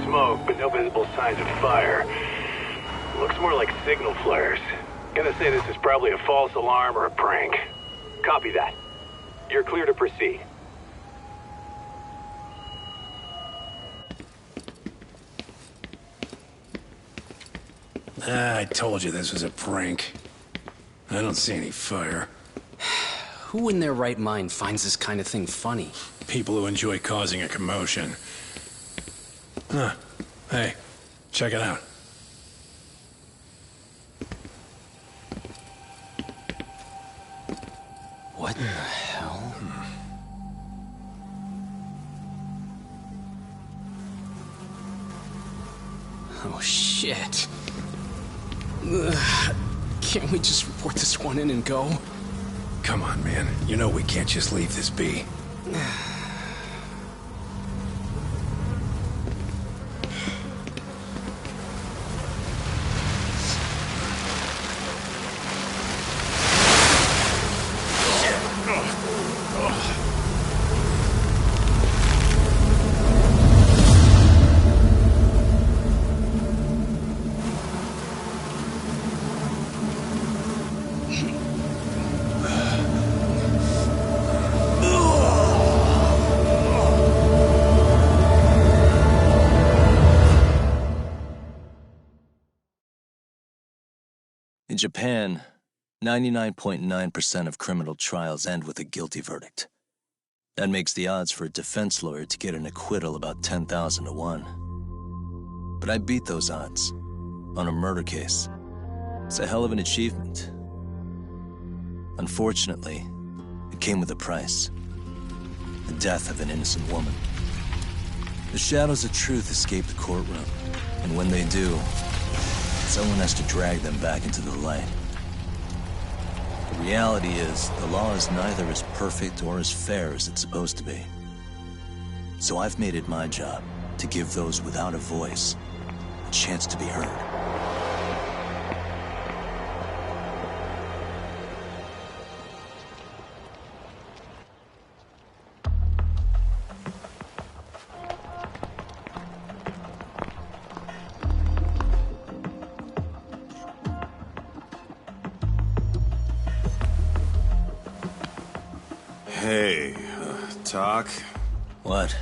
smoke, but no visible signs of fire. Looks more like signal flares. Gonna say this is probably a false alarm or a prank. Copy that. You're clear to proceed. I told you this was a prank. I don't see any fire. Who in their right mind finds this kind of thing funny? People who enjoy causing a commotion. Huh. Hey, check it out. What the hell? Oh, shit. Ugh. Can't we just report this one in and go? Come on, man. You know we can't just leave this be. In Japan, 99.9% of criminal trials end with a guilty verdict. That makes the odds for a defense lawyer to get an acquittal about 10,000 to 1. But I beat those odds on a murder case. It's a hell of an achievement. Unfortunately, it came with a price. The death of an innocent woman. The shadows of truth escape the courtroom, and when they do, someone has to drag them back into the light. The reality is, the law is neither as perfect or as fair as it's supposed to be. So I've made it my job to give those without a voice a chance to be heard. Hey, Talk? What?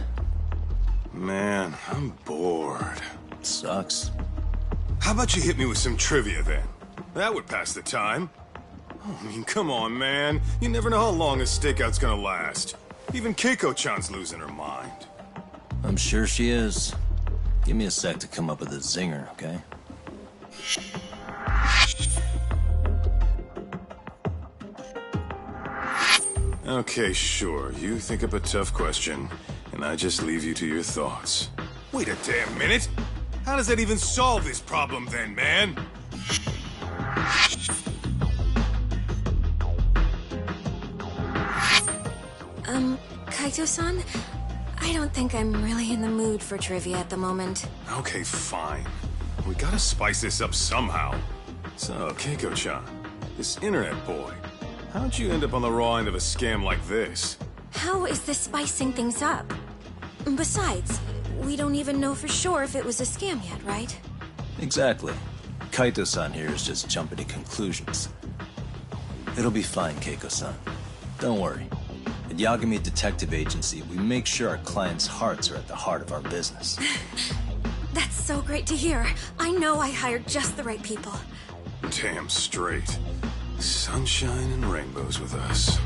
Man, I'm bored. Sucks. How about you hit me with some trivia then? That would pass the time. I mean, come on, man. You never know how long a stakeout's gonna last. Even Keiko-chan's losing her mind. I'm sure she is. Give me a sec to come up with a zinger, okay? Okay, sure. You think up a tough question, and I just leave you to your thoughts. Wait a damn minute! How does that even solve this problem then, man? Kaito-san? I don't think I'm really in the mood for trivia at the moment. Okay, fine. We gotta spice this up somehow. So, Keiko-chan, this internet boy, how'd you end up on the raw end of a scam like this? How is this spicing things up? Besides, we don't even know for sure if it was a scam yet, right? Exactly. Kaito-san here is just jumping to conclusions. It'll be fine, Keiko-san. Don't worry. At Yagami Detective Agency, we make sure our clients' hearts are at the heart of our business. That's so great to hear. I know I hired just the right people. Damn straight. Sunshine and rainbows with us.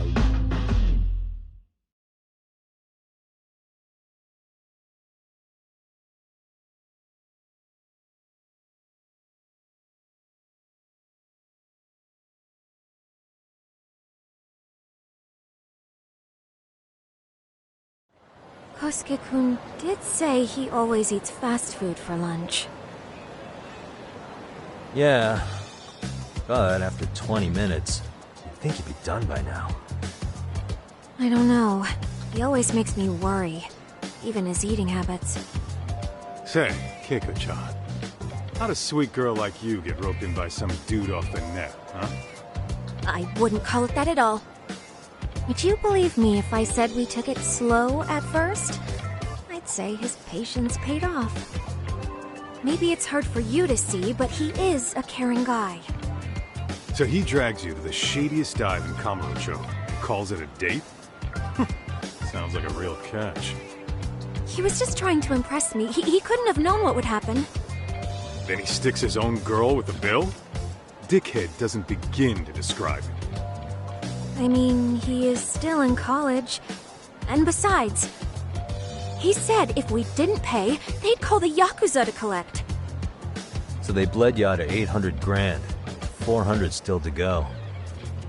Kosuke-kun did say he always eats fast food for lunch. Yeah, but after 20 minutes, you'd think he'd be done by now. I don't know. He always makes me worry. Even his eating habits. Say, Keiko-chan, how'd a sweet girl like you get roped in by some dude off the net, huh? I wouldn't call it that at all. Would you believe me if I said we took it slow at first? I'd say his patience paid off. Maybe it's hard for you to see, but he is a caring guy. So he drags you to the shadiest dive in Kamurocho, calls it a date? Sounds like a real catch. He was just trying to impress me. He couldn't have known what would happen. Then he sticks his own girl with the bill? Dickhead doesn't begin to describe it. I mean, he is still in college. And besides, he said if we didn't pay, they'd call the Yakuza to collect. So they bled you out of 800 grand. 400 still to go.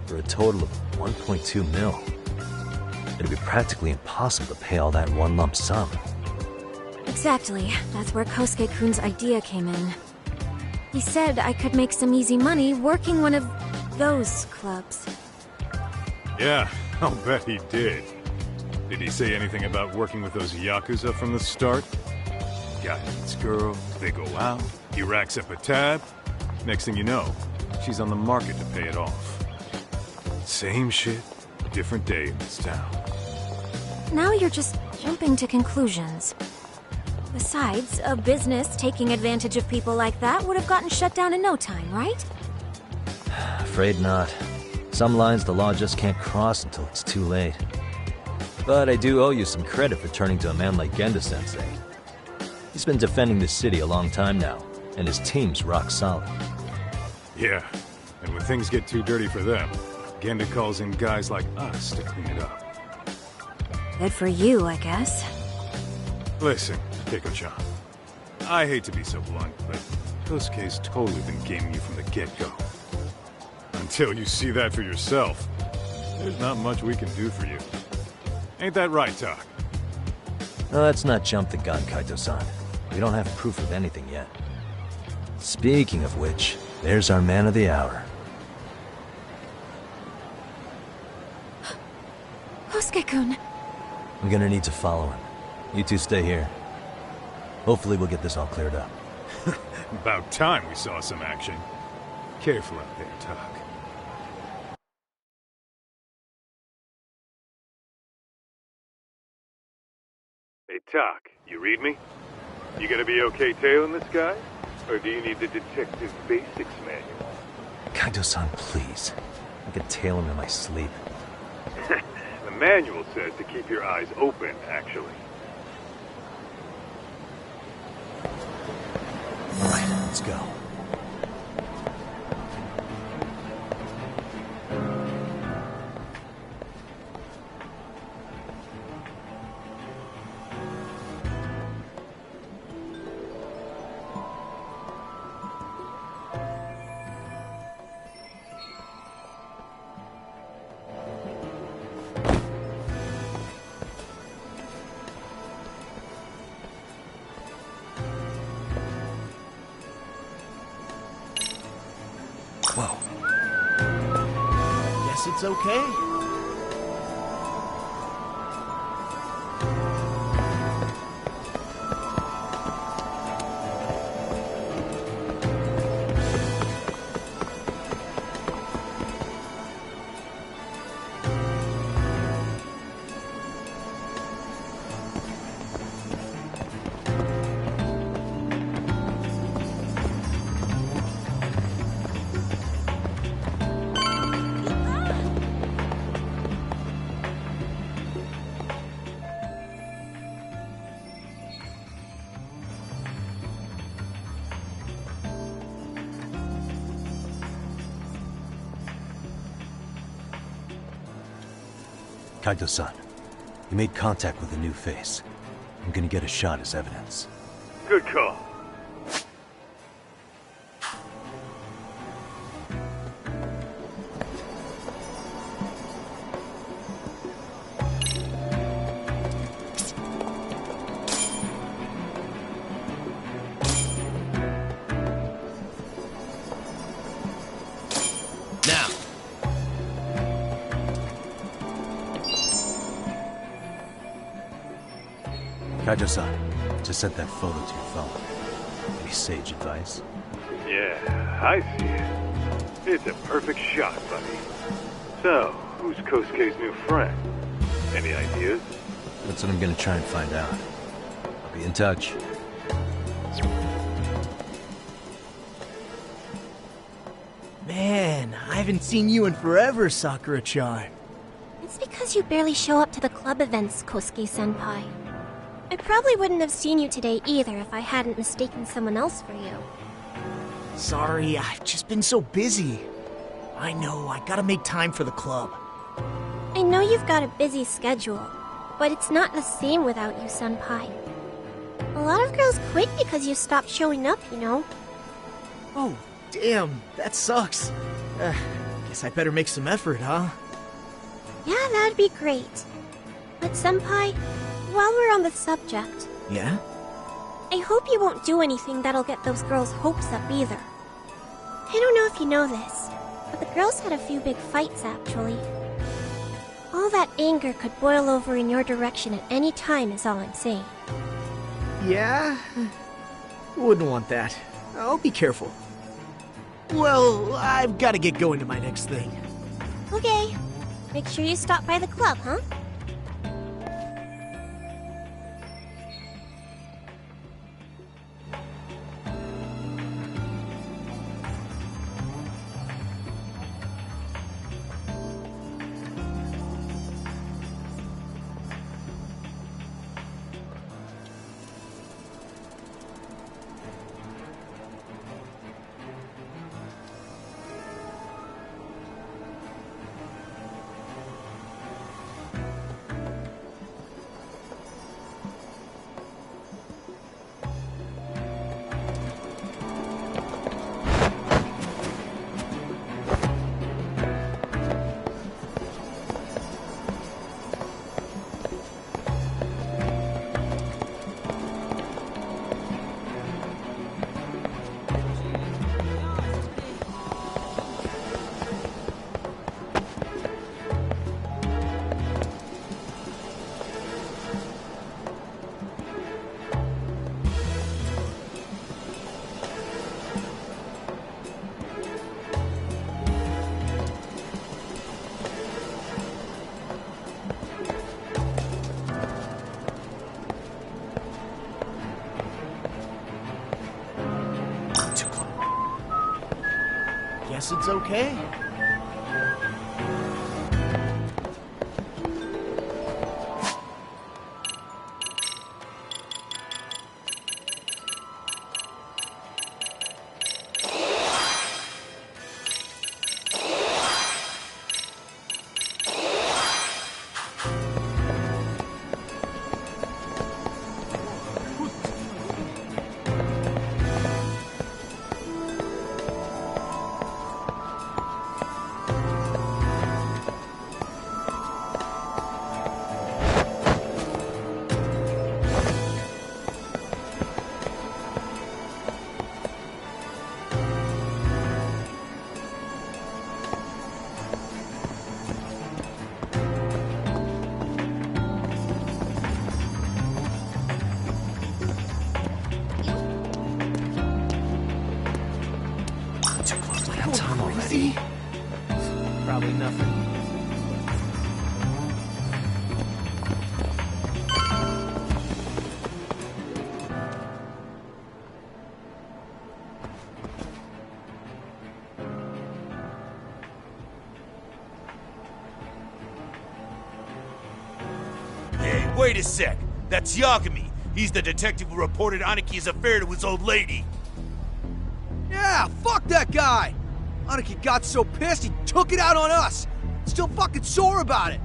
For a total of 1.2 mil. It'd be practically impossible to pay all that in one lump sum. Exactly. That's where Kosuke-kun's idea came in. He said I could make some easy money working one of those clubs. Yeah, I'll bet he did. Did he say anything about working with those Yakuza from the start? Guy meets girl, they go out, he racks up a tab. Next thing you know, she's on the market to pay it off. Same shit, different day in this town. Now you're just jumping to conclusions. Besides, a business taking advantage of people like that would have gotten shut down in no time, right? Afraid not. Some lines the law just can't cross until it's too late. But I do owe you some credit for turning to a man like Genda-sensei. He's been defending this city a long time now, and his team's rock solid. Yeah, and when things get too dirty for them, Genda calls in guys like us to clean it up. Good for you, I guess. Listen, Keiko-chan, I hate to be so blunt, but Kosuke's totally been gaming you from the get-go. Until you see that for yourself, there's not much we can do for you. Ain't that right, Tak? No, let's not jump the gun, Kaito-san. We don't have proof of anything yet. Speaking of which, there's our man of the hour. Kosuke-kun. I'm gonna need to follow him. You two stay here. Hopefully we'll get this all cleared up. About time we saw some action. Careful out there, Tak. Hey, Tak, you read me? You gonna be okay tailing this guy? Or do you need the detective basics manual? Kaito-san, please. I could tail him in my sleep. The manual says to keep your eyes open, actually. All right, let's go. Whoa. Guess it's okay. Kaito-san, you made contact with a new face. I'm gonna get a shot as evidence. Good call. Kaito-san, just sent that photo to your phone. Any sage advice? Yeah, I see it. It's a perfect shot, buddy. So, who's Kosuke's new friend? Any ideas? That's what I'm gonna try and find out. I'll be in touch. Man, I haven't seen you in forever, Sakura-chan. It's because you barely show up to the club events, Kosuke-senpai. I probably wouldn't have seen you today either if I hadn't mistaken someone else for you. Sorry, I've just been so busy. I know, I gotta make time for the club. I know you've got a busy schedule, but it's not the same without you, senpai. A lot of girls quit because you stopped showing up, you know. Oh, damn, that sucks. Guess I better make some effort, huh? Yeah, that'd be great. But senpai, while we're on the subject... Yeah? I hope you won't do anything that'll get those girls' hopes up either. I don't know if you know this, but the girls had a few big fights, actually. All that anger could boil over in your direction at any time is all I'm saying. Yeah? Wouldn't want that. I'll be careful. Well, I've gotta get going to my next thing. Okay. Make sure you stop by the club, huh? Guess it's okay. Time already. Probably nothing. Hey, wait a sec. That's Yagami. He's the detective who reported Aniki's affair to his old lady. Yeah, fuck that guy! Aniki got so pissed he took it out on us! Still fucking sore about it!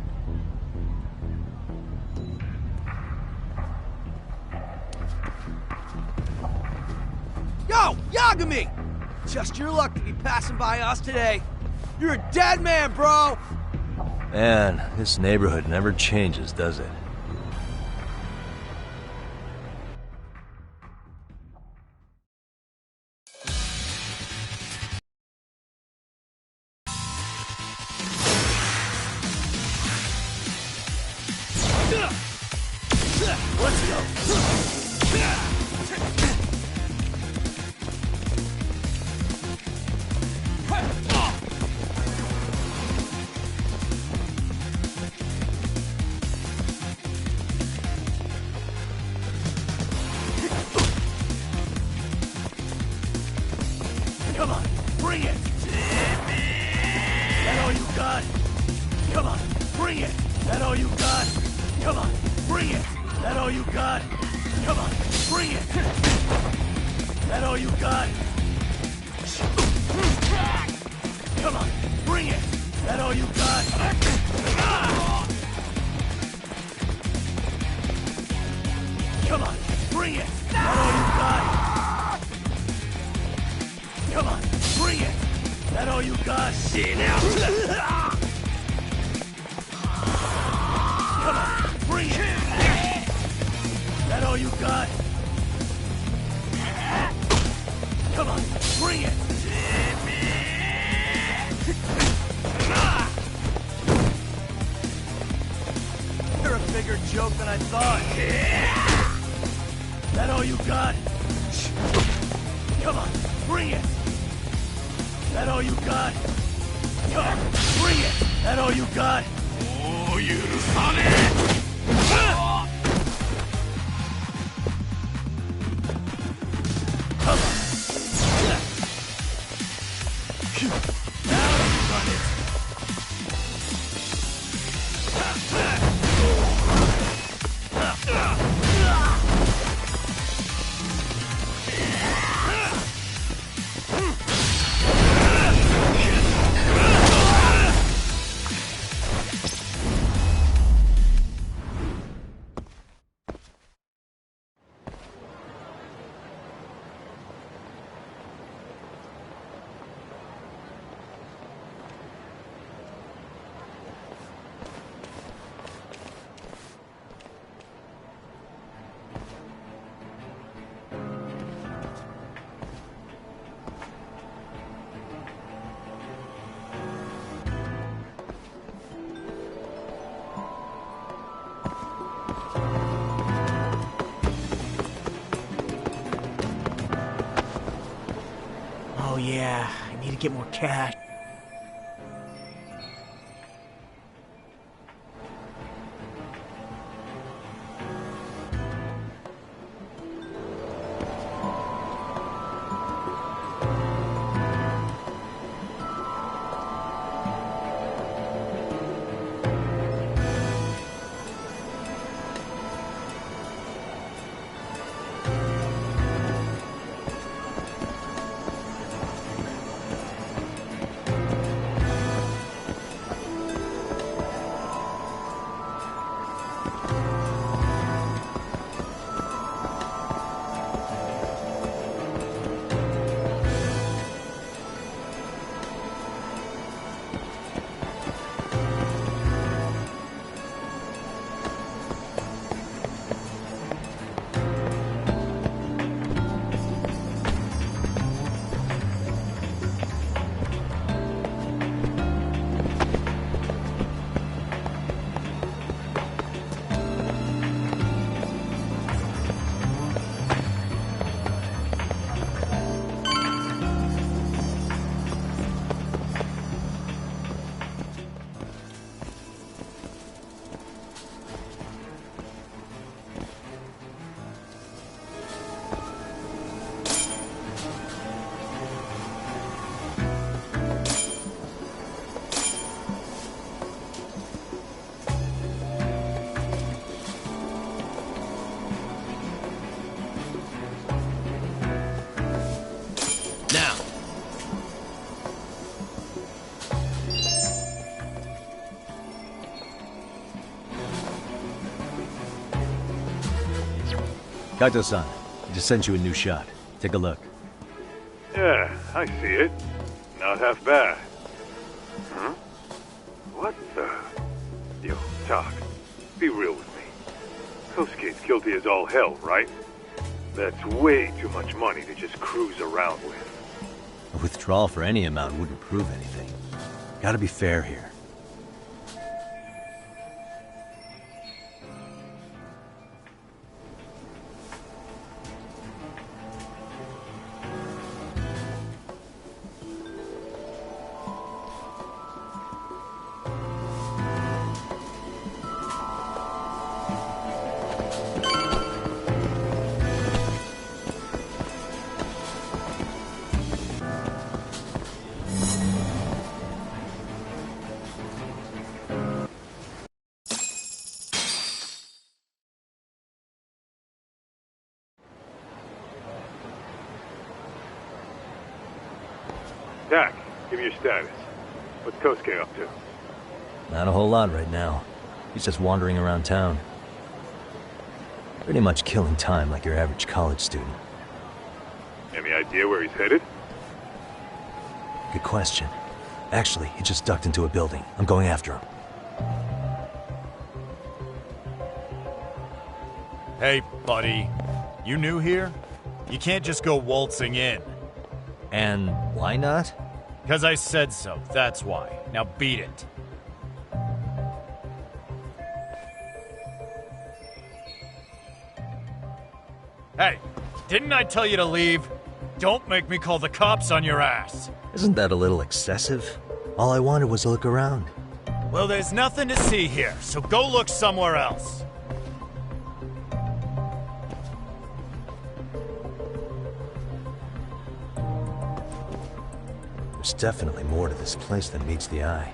Yo, Yagami! Just your luck to be passing by us today. You're a dead man, bro! Man, this neighborhood never changes, does it? Let's go. Come on, bring it! all you got? Come on, bring it! That all you got? Come on, bring it! That all you got? Come on, bring it! That all you got? Come on, bring it! That all you got? Come on, bring it! That all you got? Come on, bring it! That all you got? See now! Come on, bring it! That all you got? Come on, bring it! You're a bigger joke than I thought. That all you got? Come on, bring it! That all you got? Come on, bring it! That all you got? Oh, you son of Come on! Now you run it! Oh yeah, I need to get more cash. Kaito-san, I just sent you a new shot. Take a look. Yeah, I see it. Not half bad. Huh? What the... Yo, Doc, be real with me. Kosuke's guilty as all hell, right? That's way too much money to just cruise around with. A withdrawal for any amount wouldn't prove anything. Gotta be fair here. Tak, give me your status. What's Kosuke up to? Not a whole lot right now. He's just wandering around town. Pretty much killing time like your average college student. Any idea where he's headed? Good question. Actually, he just ducked into a building. I'm going after him. Hey, buddy. You new here? You can't just go waltzing in. And why not? Because I said so, that's why. Now beat it. Hey, didn't I tell you to leave? Don't make me call the cops on your ass. Isn't that a little excessive? All I wanted was to look around. Well, there's nothing to see here, so go look somewhere else. There's definitely more to this place than meets the eye.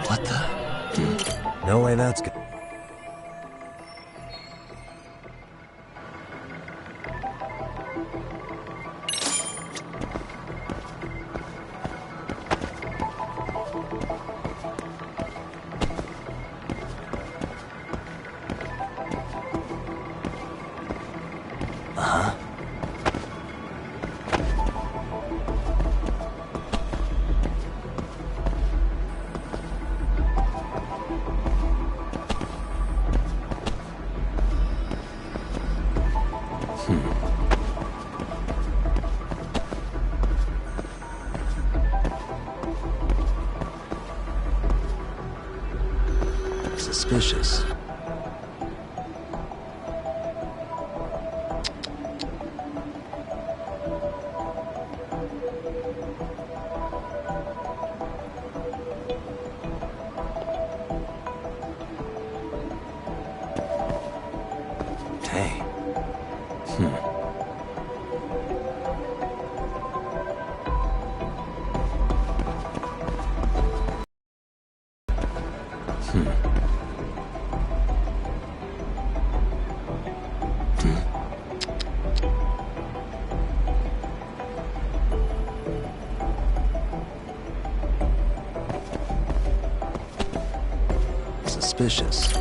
What the? No way that's good. Suspicious. Hey. Suspicious.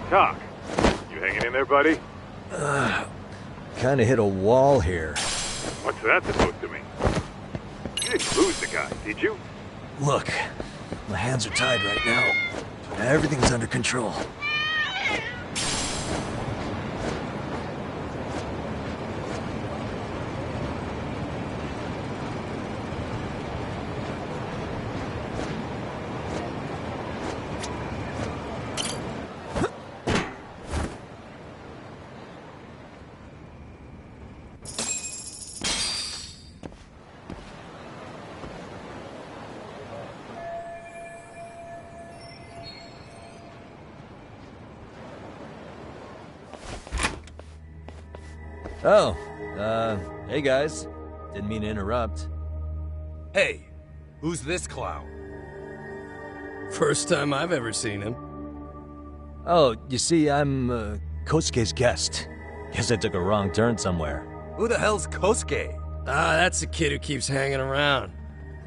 Tak, you hanging in there, buddy? Kinda hit a wall here. What's that supposed to mean? You didn't lose the guy, did you? Look, my hands are tied right now. Everything's under control. Oh, hey guys. Didn't mean to interrupt. Hey, who's this clown? First time I've ever seen him. Oh, you see, I'm, Kosuke's guest. Guess I took a wrong turn somewhere. Who the hell's Kosuke? Ah, that's the kid who keeps hanging around.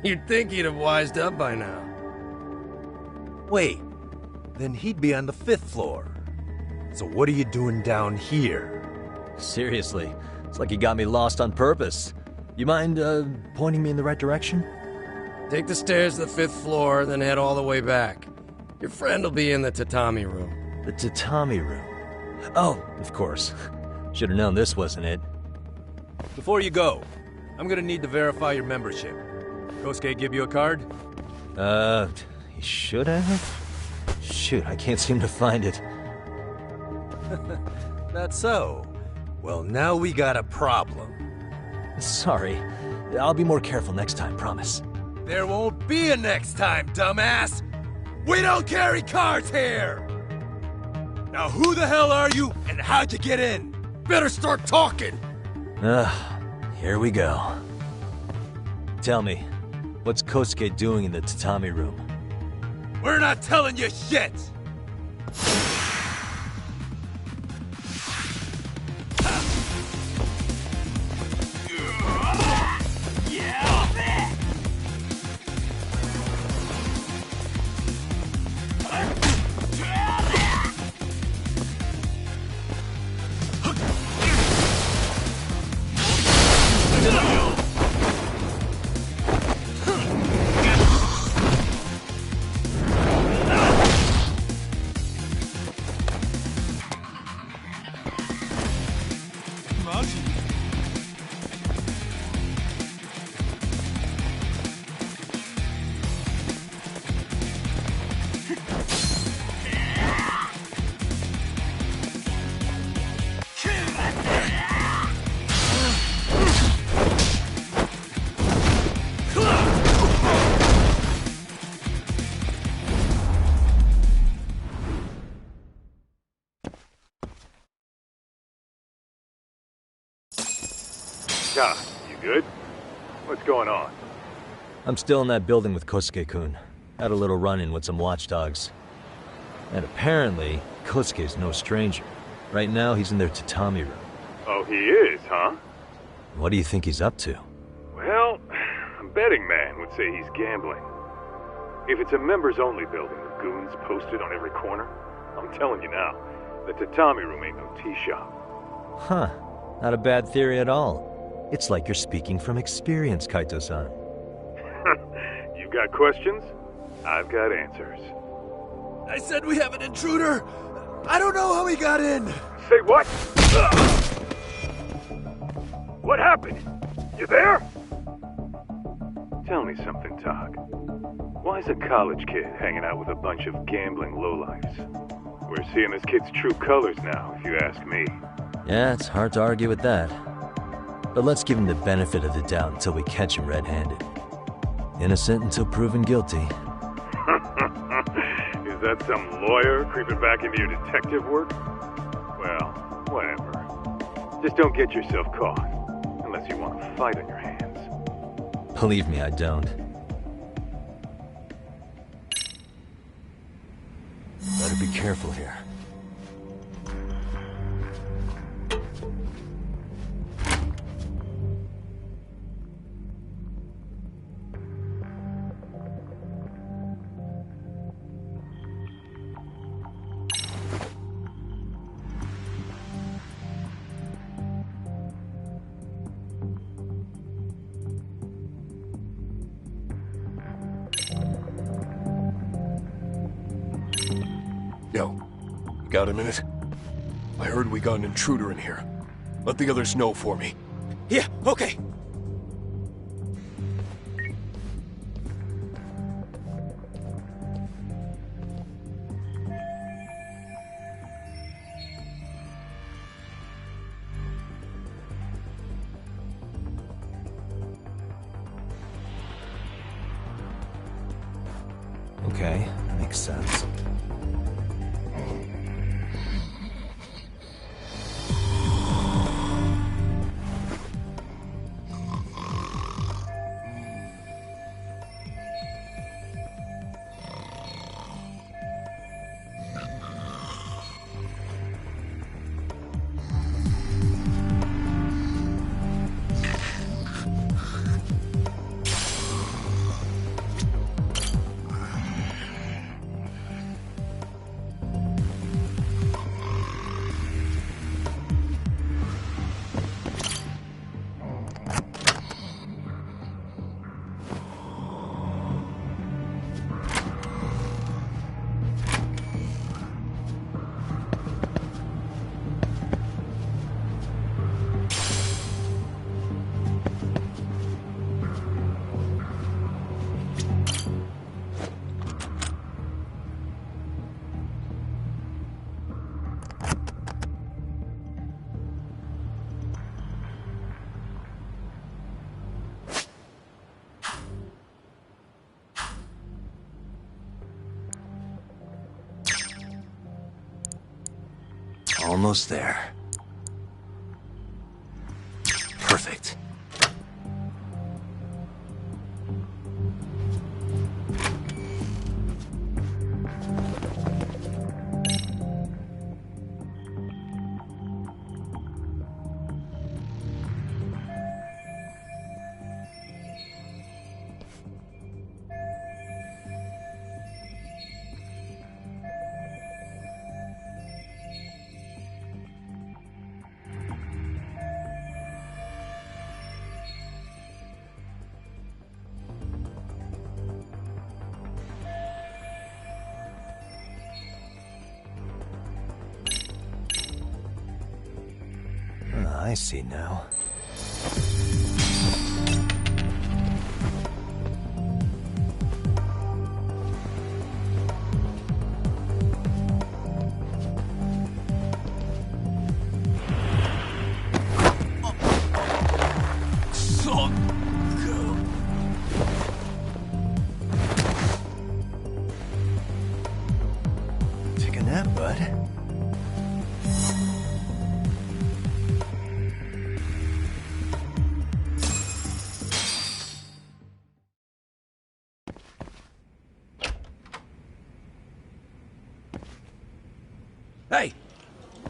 You'd think he'd have wised up by now. Wait, then he'd be on the 5th floor. So what are you doing down here? Seriously, it's like you got me lost on purpose. You mind, pointing me in the right direction? Take the stairs to the 5th floor, then head all the way back. Your friend will be in the tatami room. The tatami room? Oh, of course. Should've known this wasn't it. Before you go, I'm gonna need to verify your membership. Kosuke give you a card? He should have? Shoot, I can't seem to find it. That's so. Well, now we got a problem. Sorry. I'll be more careful next time, promise. There won't be a next time, dumbass! We don't carry cards here! Now who the hell are you, and how'd you get in? Better start talking! Here we go. Tell me, what's Kosuke doing in the tatami room? We're not telling you shit! You good? What's going on? I'm still in that building with Kosuke-kun. Had a little run-in with some watchdogs. And apparently, Kosuke's no stranger. Right now, he's in their tatami room. Oh, he is, huh? What do you think he's up to? Well, a betting man would say he's gambling. If it's a members-only building with goons posted on every corner, I'm telling you now, the tatami room ain't no tea shop. Huh. Not a bad theory at all. It's like you're speaking from experience, Kaito-san. You've got questions? I've got answers. I said we have an intruder! I don't know how he got in! Say what? What happened? You there? Tell me something, Tog. Why is a college kid hanging out with a bunch of gambling lowlifes? We're seeing this kid's true colors now, if you ask me. Yeah, it's hard to argue with that. But let's give him the benefit of the doubt until we catch him red-handed. Innocent until proven guilty. Is that some lawyer creeping back into your detective work? Well, whatever. Just don't get yourself caught. Unless you want a fight on your hands. Believe me, I don't. Better be careful here. Yo, got a minute? I heard we got an intruder in here. Let the others know for me. Yeah, okay. Okay, makes sense. Almost there. Perfect. I see now. Take a nap, bud. Hey,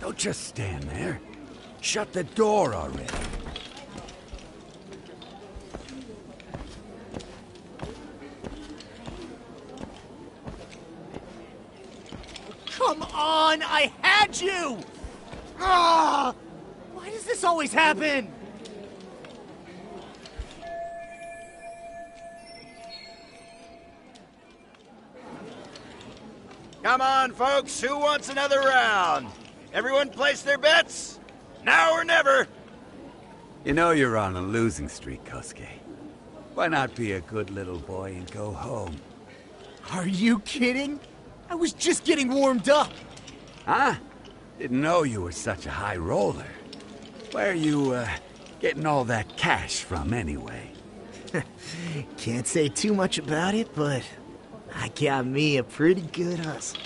don't just stand there. Shut the door already. Come on, I had you! Ah! Why does this always happen? Come on, folks. Who wants another round? Everyone place their bets? Now or never. You know you're on a losing streak, Kosuke. Why not be a good little boy and go home? Are you kidding? I was just getting warmed up. Huh? Didn't know you were such a high roller. Where are you, getting all that cash from, anyway? Can't say too much about it, but I got me a pretty good hustle.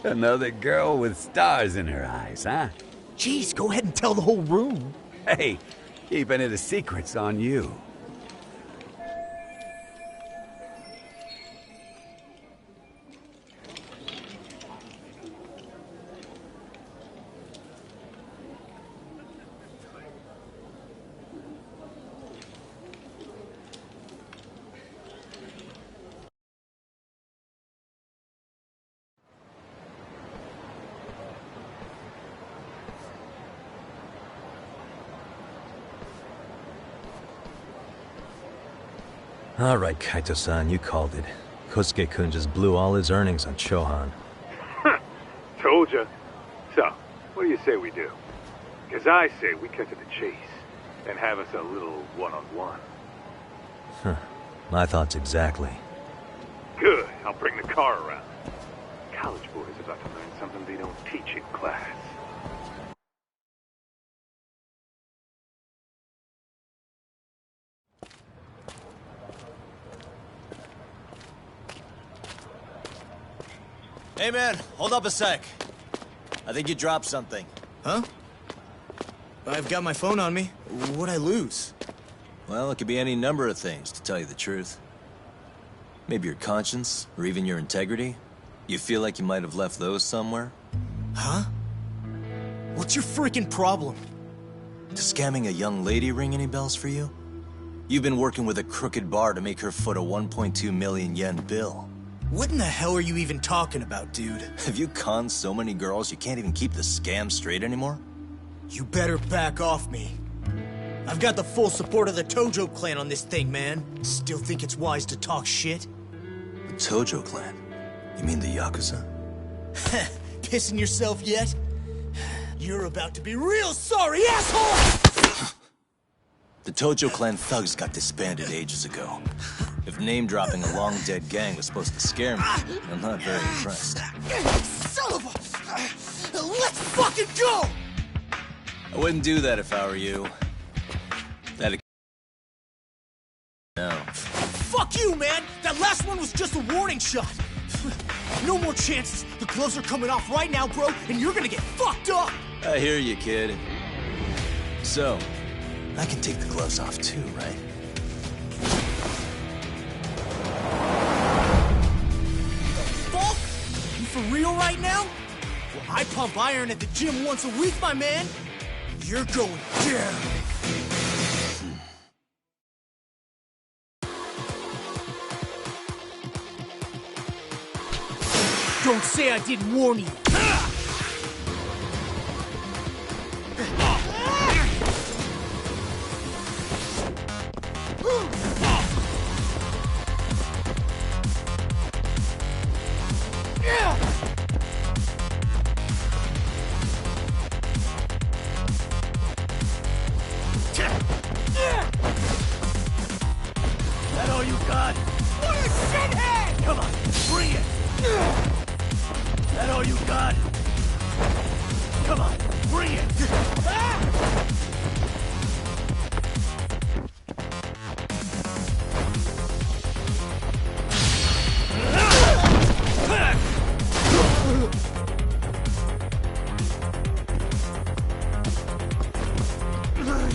Another girl with stars in her eyes, huh? Jeez, go ahead and tell the whole room. Hey, keeping it a secret's on you. All right, Kaito-san, you called it. Kosuke-kun just blew all his earnings on Chohan. Told ya. So, what do you say we do? Because I say we cut to the chase and have us a little one-on-one. Huh. My thoughts exactly. Good. I'll bring the car around. College boys about to learn something they don't teach in class. Hey man, hold up a sec. I think you dropped something. Huh? I've got my phone on me. What'd I lose? Well, it could be any number of things, to tell you the truth. Maybe your conscience, or even your integrity. You feel like you might have left those somewhere? Huh? What's your freaking problem? Does scamming a young lady ring any bells for you? You've been working with a crooked bar to make her foot a 1.2 million yen bill. What in the hell are you even talking about, dude? Have you conned so many girls you can't even keep the scam straight anymore? You better back off me. I've got the full support of the Tojo clan on this thing, man. Still think it's wise to talk shit? The Tojo clan? You mean the Yakuza? Pissing yourself yet? You're about to be real sorry, asshole! The Tojo clan thugs got disbanded ages ago. If name-dropping a long-dead gang was supposed to scare me, I'm not very impressed. Son of a... Let's fucking go! I wouldn't do that if I were you. That'd... No. Fuck you, man! That last one was just a warning shot! no more chances. The gloves are coming off right now, bro, and you're gonna get fucked up! I hear you, kid. So, I can take the gloves off too, right? Fuck? You for real right now? Well, I pump iron at the gym once a week, my man. You're going down. Don't say I didn't warn you. That all you got? What a shithead! Come on, bring it! That all you got? Come on, bring it!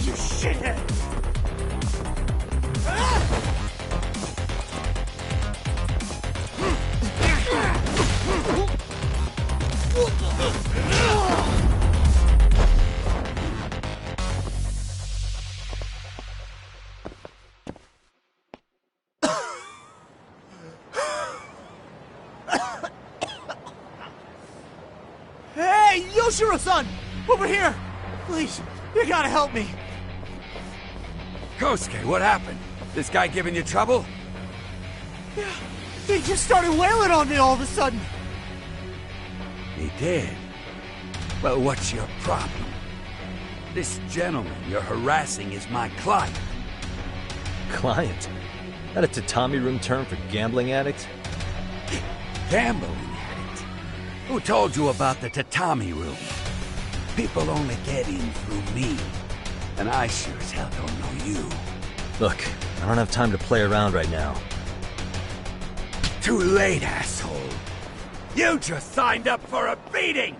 You shithead! Hey, Yoshiro-san! Over here! Please, you gotta help me. Kosuke, what happened? This guy giving you trouble? Yeah, he just started wailing on me all of a sudden. He did? Well, what's your problem? This gentleman you're harassing is my client. Client? That a tatami room term for gambling addict? Gambling addict? Who told you about the tatami room? People only get in through me. And I sure as hell don't know you. Look, I don't have time to play around right now. Too late, asshole. You just signed up for a beating!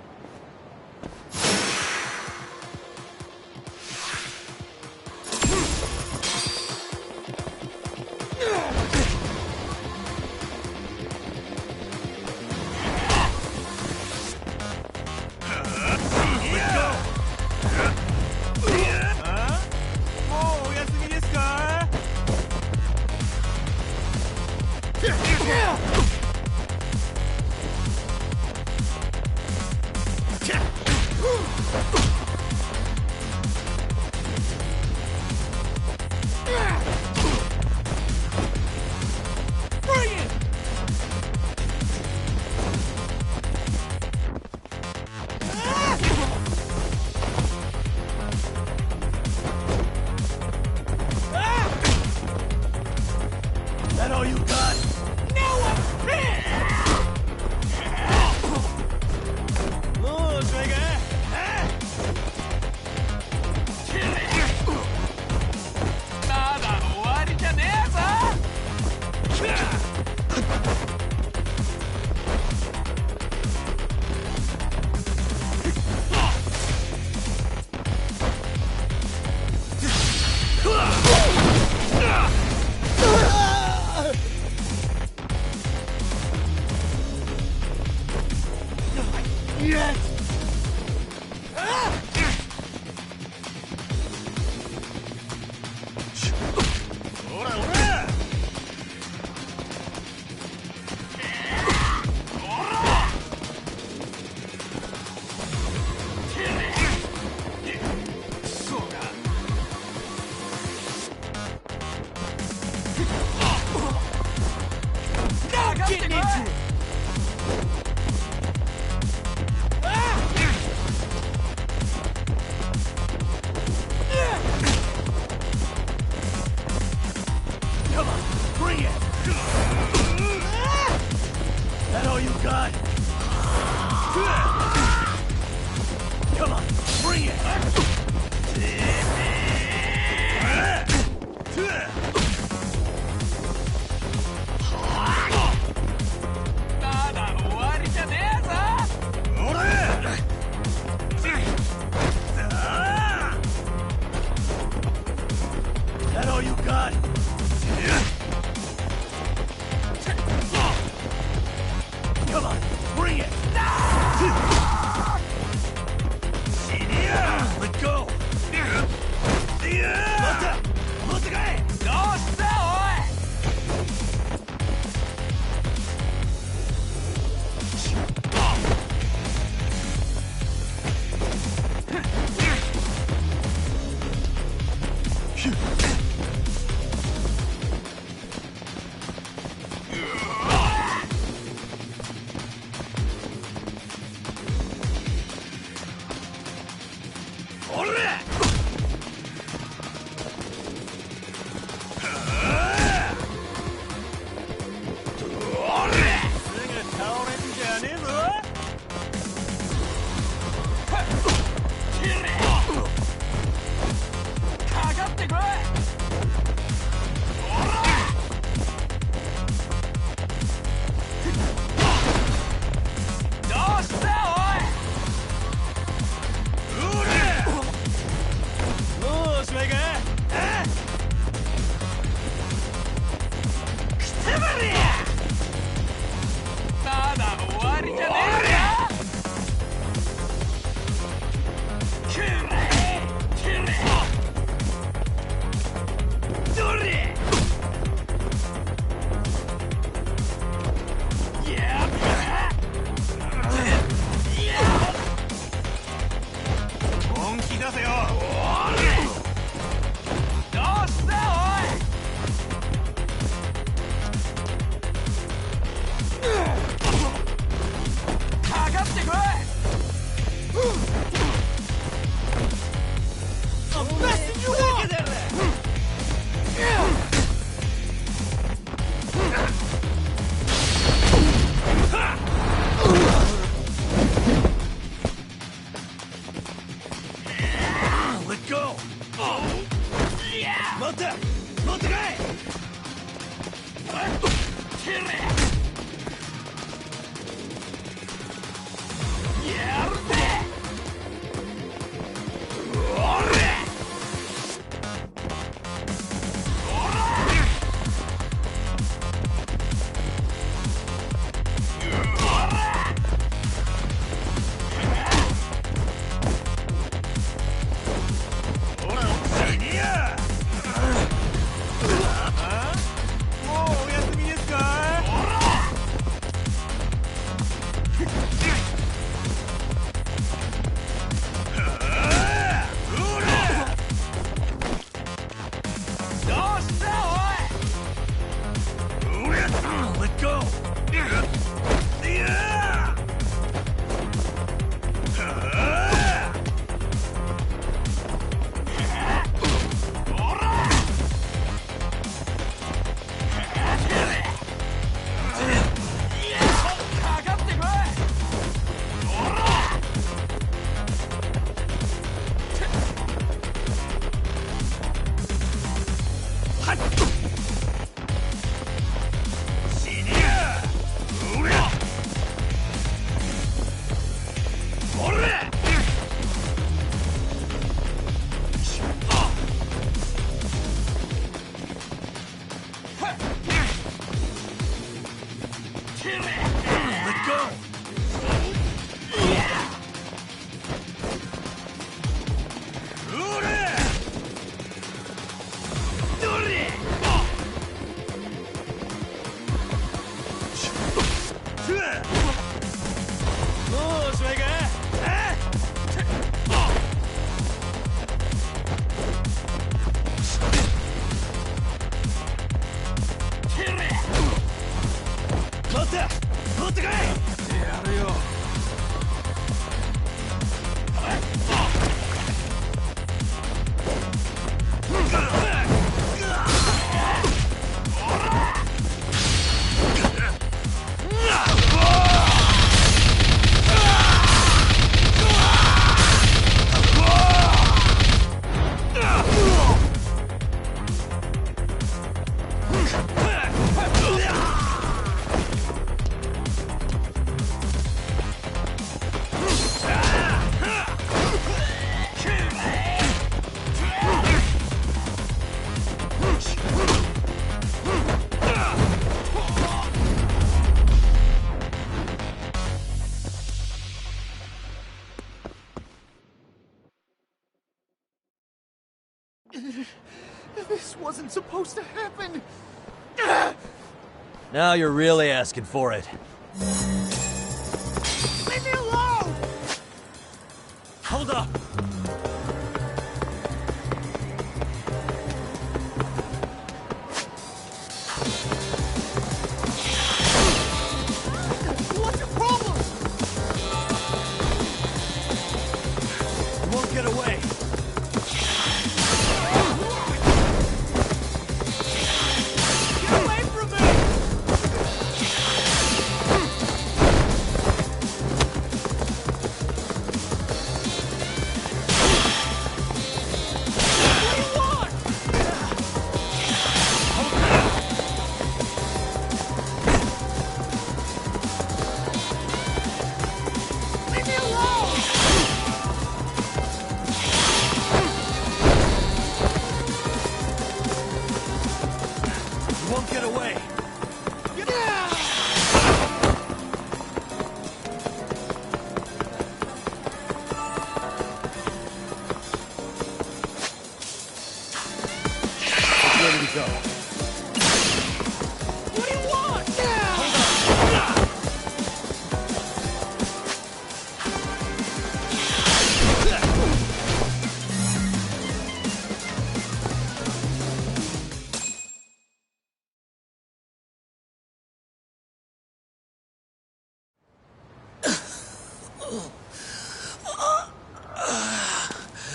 got! Come on, bring it! Let go! This wasn't supposed to happen. Now you're really asking for it. Leave me alone! Hold up! What's your problem? You won't get away. Get away from me! What do you want? Leave me alone! You won't get away. Where did he go? What do you want?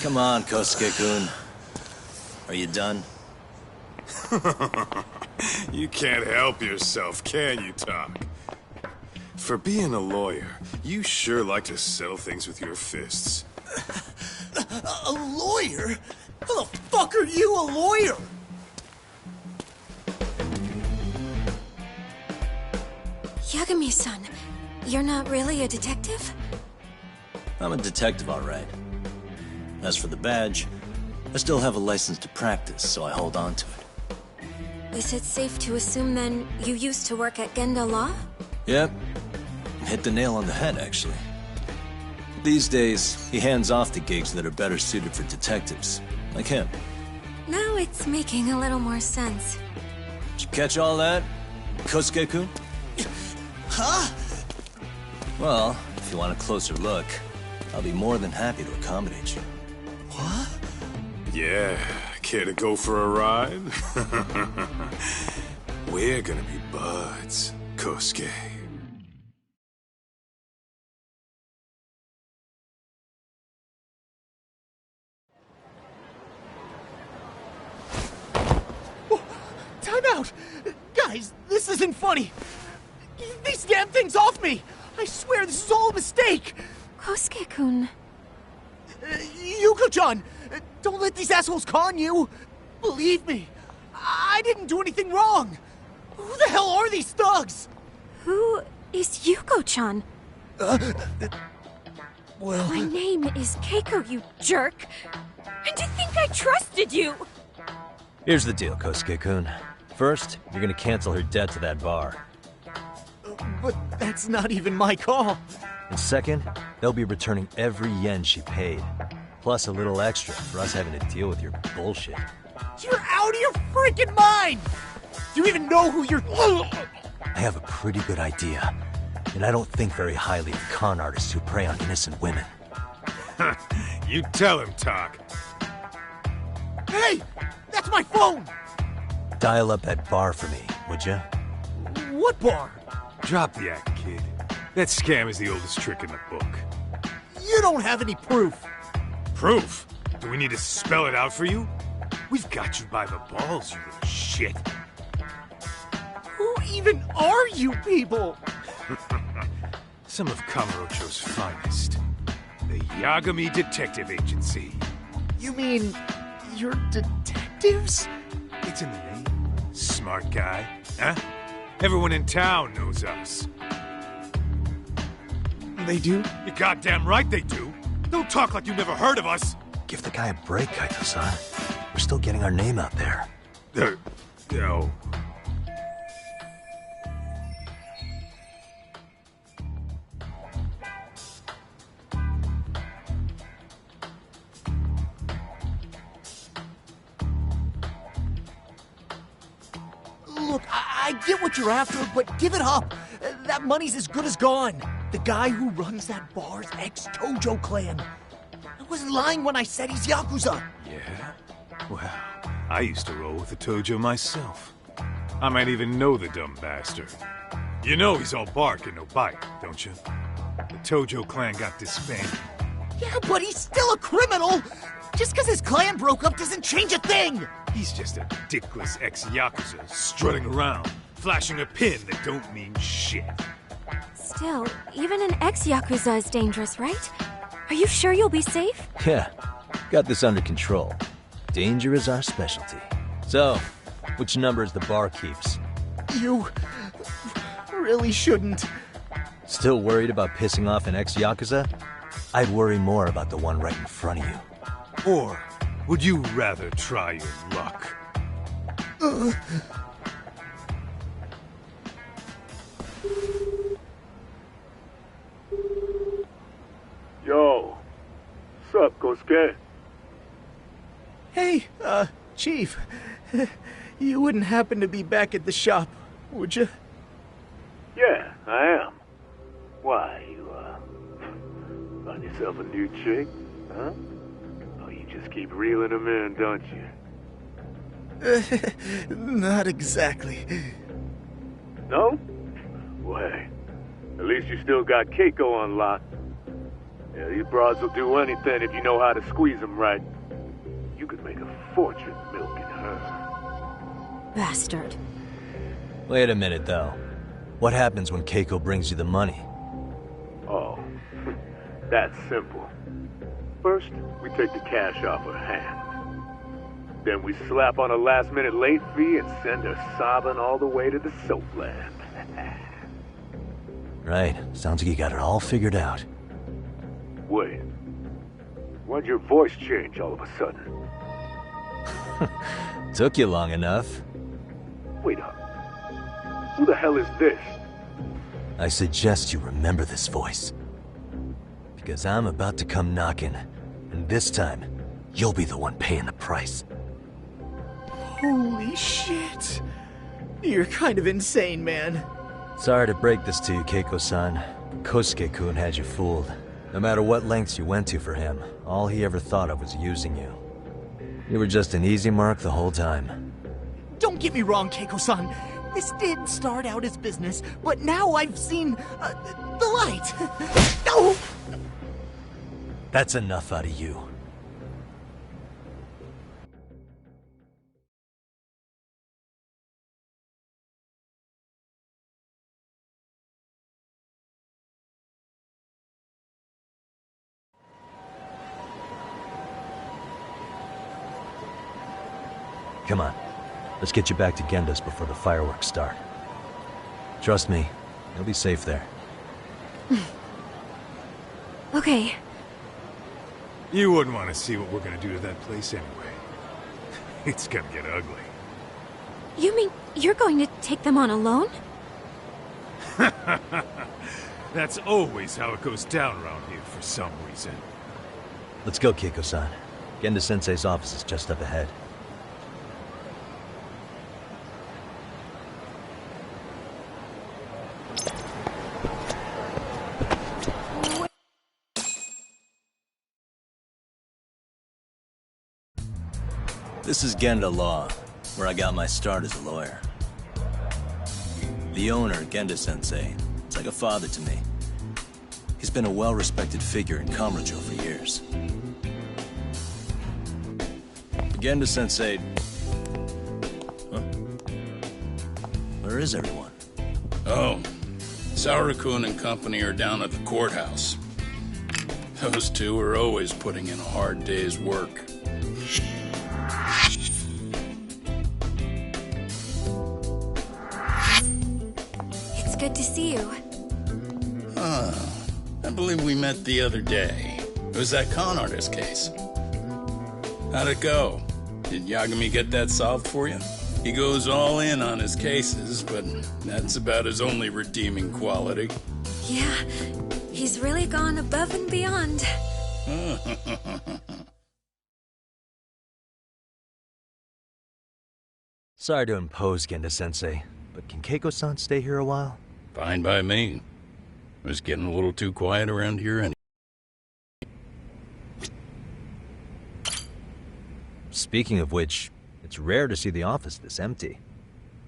Come on, Kosuke-kun. Are you done? You can't help yourself, can you, Tak? For being a lawyer, you sure like to settle things with your fists. A lawyer? How the fuck are you a lawyer? Yagami-san, you're not really a detective? I'm a detective, all right. As for the badge, I still have a license to practice, so I hold on to it. Is it safe to assume then you used to work at Genda Law? Yep. Hit the nail on the head, actually. These days, he hands off to gigs that are better suited for detectives, like him. Now it's making a little more sense. Did you catch all that, Kosuke-kun? Huh? Well, if you want a closer look, I'll be more than happy to accommodate you. What? Yeah, care to go for a ride? We're gonna be buds, Kosuke. Time out! Guys, this isn't funny! Get these damn things off me! I swear this is all a mistake! Kosuke-kun. Yuko-chan! Don't let these assholes con you! Believe me, I didn't do anything wrong! Who the hell are these thugs? Who is Yuko-chan? Well... My name is Keiko, you jerk! And to think I trusted you! Here's the deal, Kosuke-kun. First, you're gonna cancel her debt to that bar. But that's not even my call. And second, they'll be returning every yen she paid. Plus a little extra for us having to deal with your bullshit. You're out of your freaking mind! Do you even know who you're... I have a pretty good idea. And I don't think very highly of con artists who prey on innocent women. You tell him, Tak. Hey! That's my phone! Dial up that bar for me, would you? What bar? Drop the act, kid. That scam is the oldest trick in the book. You don't have any proof. Proof? Do we need to spell it out for you? We've got you by the balls, you little shit. Who even are you people? Some of Kamurocho's finest. The Yagami Detective Agency. You mean... you're detectives? It's in the name. Smart guy, huh? Everyone in town knows us. They do? You're goddamn right they do. Don't talk like you never heard of us. Give the guy a break, Kaito-san. We're still getting our name out there. No. Look, I get what you're after, but give it up. That money's as good as gone. The guy who runs that bar's ex-Tojo clan. I wasn't lying when I said he's Yakuza. Yeah? Well, I used to roll with the Tojo myself. I might even know the dumb bastard. You know he's all bark and no bite, don't you? The Tojo clan got disbanded. Yeah, but he's still a criminal! Just because his clan broke up doesn't change a thing! He's just a dickless ex-Yakuza strutting around, flashing a pin that don't mean shit. Still, even an ex-Yakuza is dangerous, right? Are you sure you'll be safe? Yeah, got this under control. Danger is our specialty. So, which number is the bar keeps? You really shouldn't. Still worried about pissing off an ex-Yakuza? I'd worry more about the one right in front of you. Or would you rather try your luck? Yo, sup, Kosuke? Hey, Chief. You wouldn't happen to be back at the shop, would you? Yeah, I am. Why, you, find yourself a new chick, huh? Oh, you just keep reeling them in, don't you? Not exactly. No? Well, hey, at least you still got Keiko on lock. Yeah, these broads will do anything if you know how to squeeze them right. You could make a fortune milking her. Bastard. Wait a minute, though. What happens when Keiko brings you the money? Oh, that's simple. First, we take the cash off her hand. Then we slap on a last-minute late fee and send her sobbing all the way to the soapland. Right. Sounds like you got it all figured out. Wait. Why'd your voice change all of a sudden? Took you long enough. Wait up. Who the hell is this? I suggest you remember this voice. Because I'm about to come knocking, and this time, you'll be the one paying the price. Holy shit. You're kind of insane, man. Sorry to break this to you, Keiko-san. Kosuke-kun had you fooled. No matter what lengths you went to for him, all he ever thought of was using you. You were just an easy mark the whole time. Don't get me wrong, Keiko-san. This did start out as business, but now I've seen the light. Oh! That's enough out of you. Come on. Let's get you back to Genda's before the fireworks start. Trust me, you'll be safe there. Okay. You wouldn't want to see what we're gonna do to that place anyway. It's gonna get ugly. You mean you're going to take them on alone? That's always how it goes down around here for some reason. Let's go, Keiko-san. Genda-sensei's office is just up ahead. This is Genda Law, where I got my start as a lawyer. The owner, Genda-sensei, is like a father to me. He's been a well-respected figure in Kamurocho for years. Genda-sensei... Huh? Where is everyone? Oh, Saura-kun and company are down at the courthouse. Those two are always putting in a hard day's work. It's good to see you. I believe we met the other day. It was that con artist case. How'd it go? Did Yagami get that solved for you? He goes all in on his cases, but that's about his only redeeming quality. Yeah, he's really gone above and beyond. Sorry to impose, Genda-sensei, but can Keiko-san stay here a while? Fine by me. It was getting a little too quiet around here anyway. Speaking of which, it's rare to see the office this empty.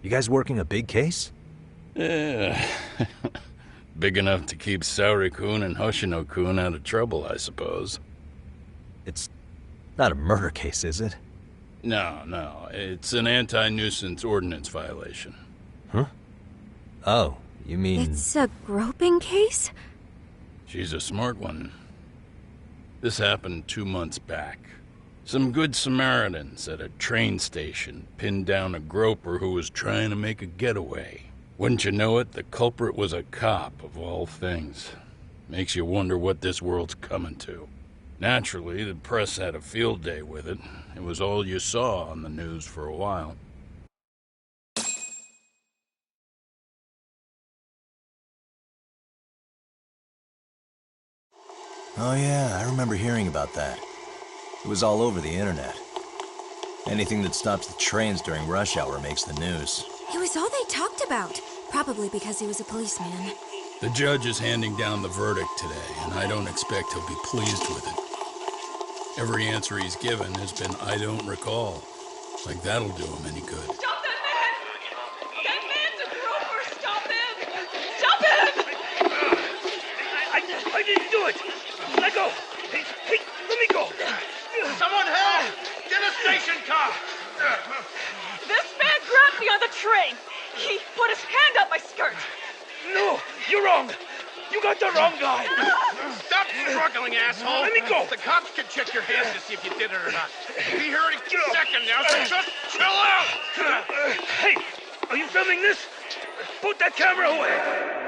You guys working a big case? Yeah. Big enough to keep Saori-kun and Hoshino-kun out of trouble, I suppose. It's not a murder case, is it? No. It's an anti-nuisance ordinance violation. Huh? Oh, you mean... It's a groping case? She's a smart one. This happened 2 months back. Some good Samaritans at a train station pinned down a groper who was trying to make a getaway. Wouldn't you know it, the culprit was a cop, of all things. Makes you wonder what this world's coming to. Naturally, the press had a field day with it. It was all you saw on the news for a while. Oh yeah, I remember hearing about that. It was all over the internet. Anything that stops the trains during rush hour makes the news. It was all they talked about. Probably because he was a policeman. The judge is handing down the verdict today, and I don't expect he'll be pleased with it. Every answer he's given has been, I don't recall. Like that'll do him any good. Stop that man! That man's a groper! Stop him! Stop him! I didn't do it! Let go! Hey, let me go! Someone help! Get a station car! This man grabbed me on the train! He put his hand up my skirt! No! You're wrong! You got the wrong guy! Stop struggling, asshole! Let me go! The cops can check your hands to see if you did it or not. Be here any second now, so just chill out! Hey! Are you filming this? Put that camera away!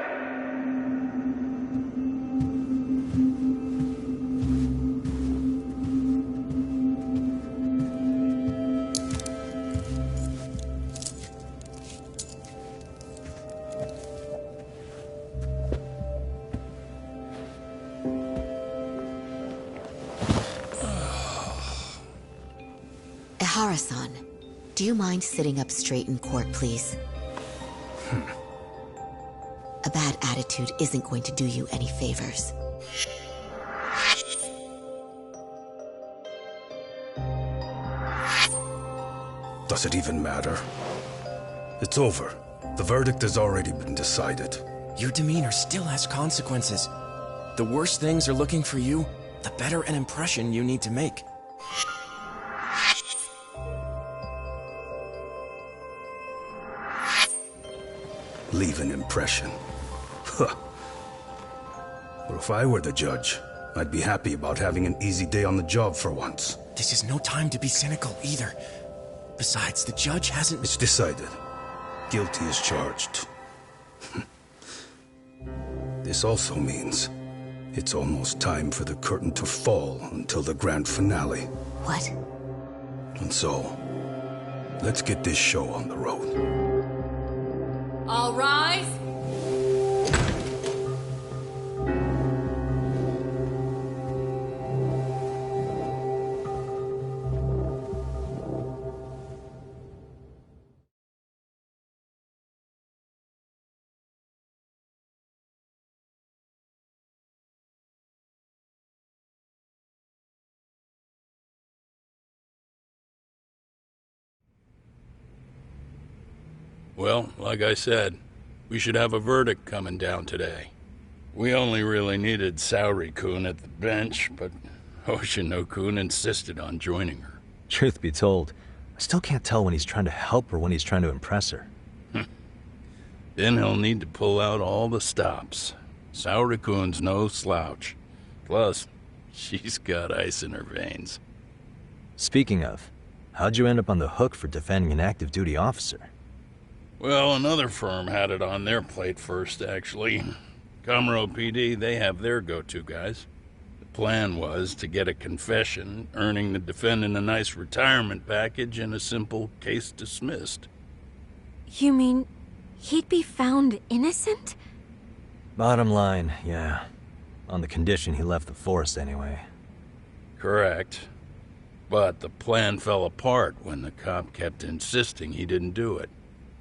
Ihara-san, do you mind sitting up straight in court, please? A bad attitude isn't going to do you any favors. Does it even matter? It's over. The verdict has already been decided. Your demeanor still has consequences. The worse things are looking for you, the better an impression you need to make. Leave an impression. Huh. Well, if I were the judge, I'd be happy about having an easy day on the job for once. This is no time to be cynical either. Besides, the judge hasn't... It's decided. Guilty is charged. This also means it's almost time for the curtain to fall until the grand finale. What? And so, let's get this show on the road. All rise. Well, like I said, we should have a verdict coming down today. We only really needed Saori-kun at the bench, but Hoshino-kun insisted on joining her. Truth be told, I still can't tell when he's trying to help or when he's trying to impress her. Then he'll need to pull out all the stops. Saori-kun's no slouch. Plus, she's got ice in her veins. Speaking of, how'd you end up on the hook for defending an active duty officer? Well, another firm had it on their plate first, actually. Comro PD, they have their go-to guys. The plan was to get a confession, earning the defendant a nice retirement package and a simple case dismissed. You mean he'd be found innocent? Bottom line, yeah. On the condition he left the force anyway. Correct. But the plan fell apart when the cop kept insisting he didn't do it,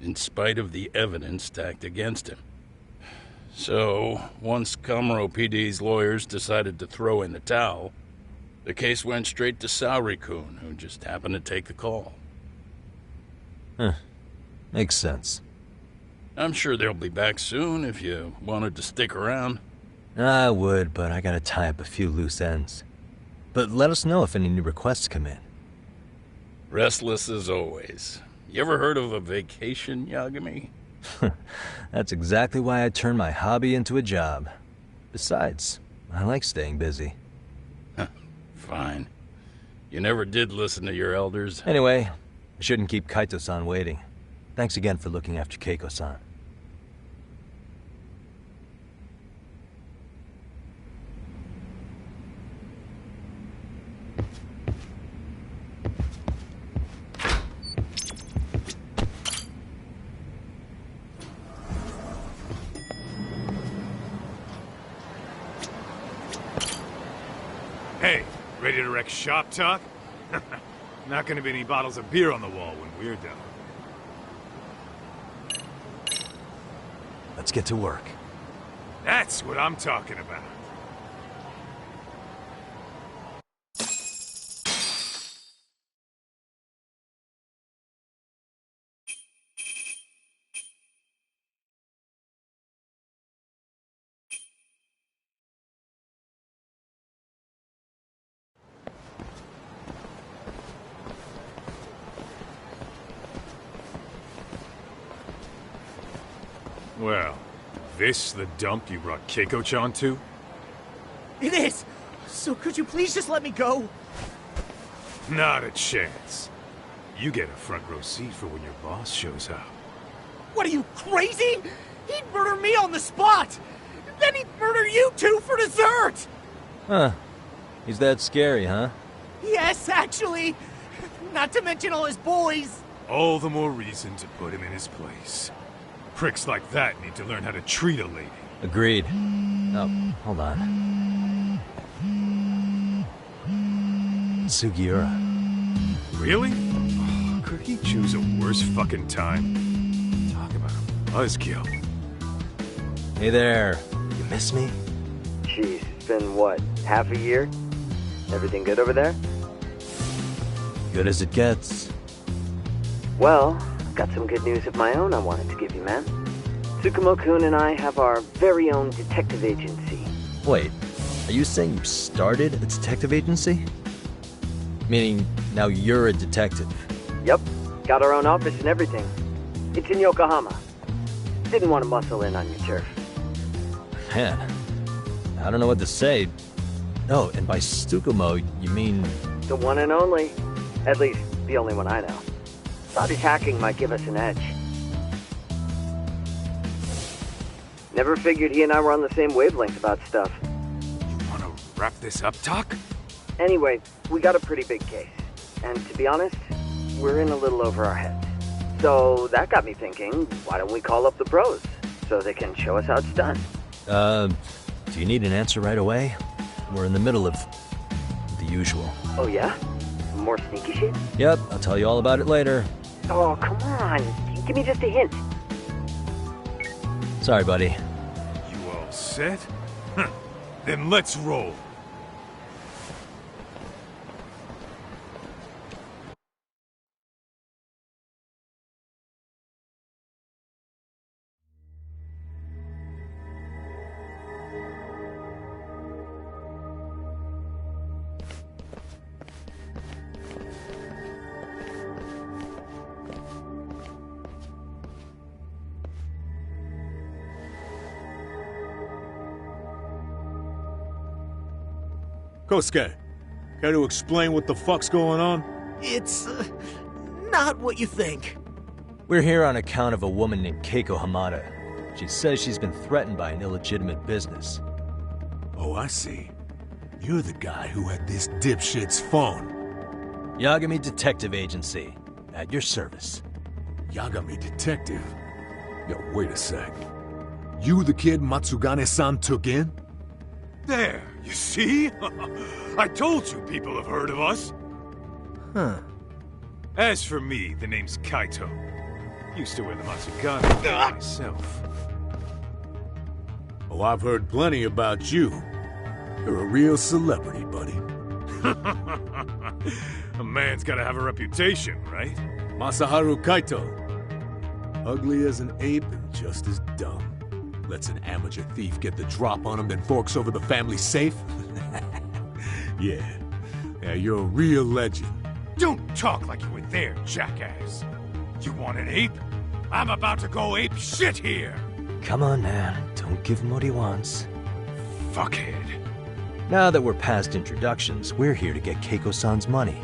in spite of the evidence stacked against him. So, once Comro PD's lawyers decided to throw in the towel, the case went straight to Saori-kun, who just happened to take the call. Huh. Makes sense. I'm sure they'll be back soon if you wanted to stick around. I would, but I gotta tie up a few loose ends. But let us know if any new requests come in. Restless as always. You ever heard of a vacation, Yagami? That's exactly why I turned my hobby into a job. Besides, I like staying busy. Fine. You never did listen to your elders. Anyway, I shouldn't keep Kaito-san waiting. Thanks again for looking after Keiko-san. Hey, ready to wreck shop talk? Not gonna be any bottles of beer on the wall when we're done. Let's get to work. That's what I'm talking about. Well, this the dump you brought Keiko-chan to? It is! So could you please just let me go? Not a chance. You get a front row seat for when your boss shows up. What are you, crazy? He'd murder me on the spot! Then he'd murder you two for dessert! Huh. He's that scary, huh? Yes, actually. Not to mention all his boys. All the more reason to put him in his place. Pricks like that need to learn how to treat a lady. Agreed. Oh, hold on. Sugiura. Really? Oh, could he choose a worse fucking time? Talk about a buzzkill. Hey there. You miss me? Jeez, it's been what, half a year? Everything good over there? Good as it gets. Well, I've got some good news of my own I wanted to give you, man. Tsukumo-kun and I have our very own detective agency. Wait, are you saying you started a detective agency? Meaning, now you're a detective? Yep, got our own office and everything. It's in Yokohama. Didn't want to muscle in on your turf. Man, I don't know what to say. Oh, and by Tsukumo, you mean... The one and only. At least, the only one I know. Thought his hacking might give us an edge. Never figured he and I were on the same wavelength about stuff. You wanna wrap this up, Doc? Anyway, we got a pretty big case. And to be honest, we're in a little over our heads. So that got me thinking, why don't we call up the pros? So they can show us how it's done. Do you need an answer right away? We're in the middle of the usual. Oh yeah? More sneaky shit? Yep, I'll tell you all about it later. Oh, come on. Give me just a hint. Sorry, buddy. You all set? Then let's roll. Kosuke, care to explain what the fuck's going on? It's, not what you think. We're here on account of a woman named Keiko Hamada. She says she's been threatened by an illegitimate business. Oh, I see. You're the guy who had this dipshit's phone. Yagami Detective Agency. At your service. Yagami Detective? Yo, wait a sec. You the kid Matsugane-san took in? There, you see? I told you people have heard of us. Huh. As for me, the name's Kaito. Used to wear the Matsugane myself. Oh, I've heard plenty about you. You're a real celebrity, buddy. A man's gotta have a reputation, right? Masaharu Kaito. Ugly as an ape and just as dumb. Lets an amateur thief get the drop on him, then forks over the family safe? Yeah, you're a real legend. Don't talk like you were there, jackass. You want an ape? I'm about to go ape shit here. Come on, man. Don't give him what he wants. Fuckhead. Now that we're past introductions, we're here to get Keiko-san's money.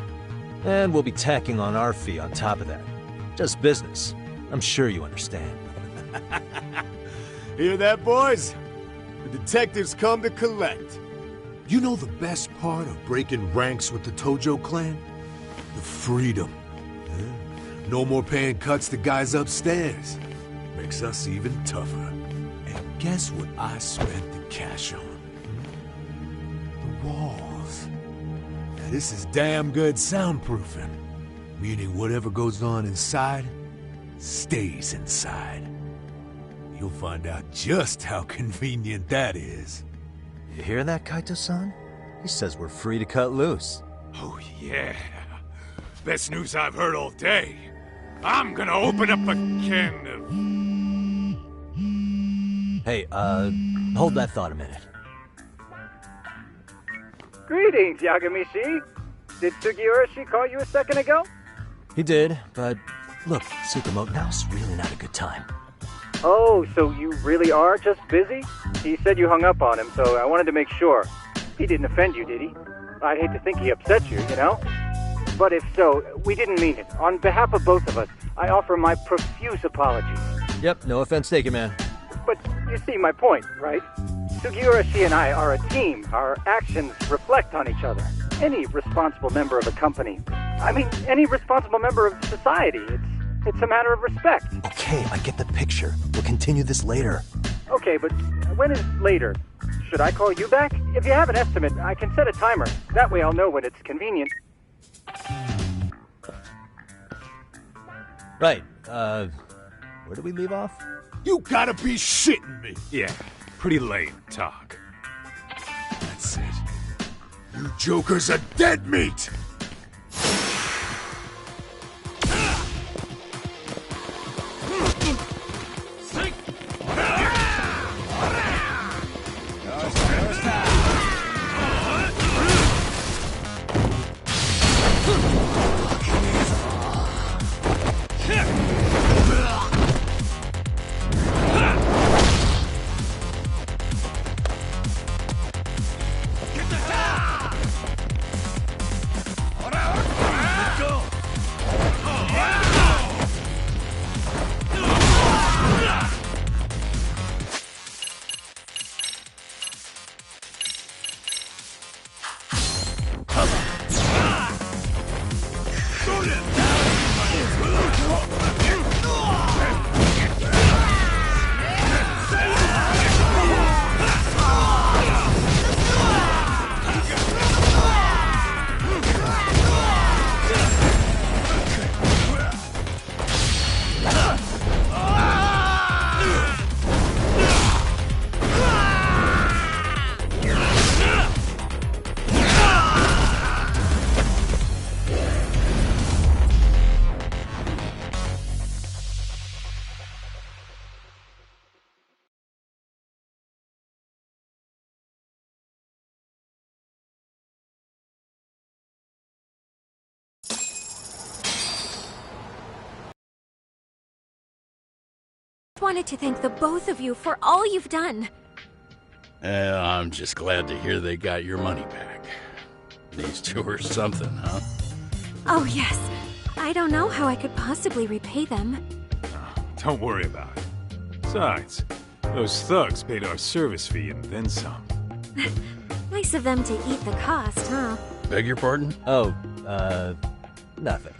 And we'll be tacking on our fee on top of that. Just business. I'm sure you understand. Hear that, boys? The detectives come to collect. You know the best part of breaking ranks with the Tojo clan? The freedom. No more paying cuts to guys upstairs. Makes us even tougher. And guess what I spent the cash on? The walls. Now this is damn good soundproofing. Meaning whatever goes on inside, stays inside. You'll find out just how convenient that is. You hear that, Kaito-san? He says we're free to cut loose. Oh, yeah. Best news I've heard all day. I'm gonna open up a can of... Hey, hold that thought a minute. Greetings, Yagami-shi. Did Sugiura-shi call you a second ago? He did, but look, Tsukumo, now's really not a good time. Oh, so you really are just busy? He said you hung up on him, so I wanted to make sure. He didn't offend you, did he? I'd hate to think he upset you, you know? But if so, we didn't mean it. On behalf of both of us, I offer my profuse apologies. Yep, no offense taken, man. But you see my point, right? Sugiura-shi and I are a team. Our actions reflect on each other. Any responsible member of a company, any responsible member of society, it's a matter of respect. Okay, I get the picture. We'll continue this later. Okay, but when is later? Should I call you back? If you have an estimate, I can set a timer. That way I'll know when it's convenient. Right, where did we leave off? You gotta be shitting me! Yeah, pretty lame talk. That's it. You jokers are dead meat! Wanted to thank the both of you for all you've done. I'm just glad to hear they got your money back. These two are something, huh? Oh, yes. I don't know how I could possibly repay them. Don't worry about it. Besides, those thugs paid our service fee and then some. Nice of them to eat the cost, huh? Beg your pardon? Oh, nothing.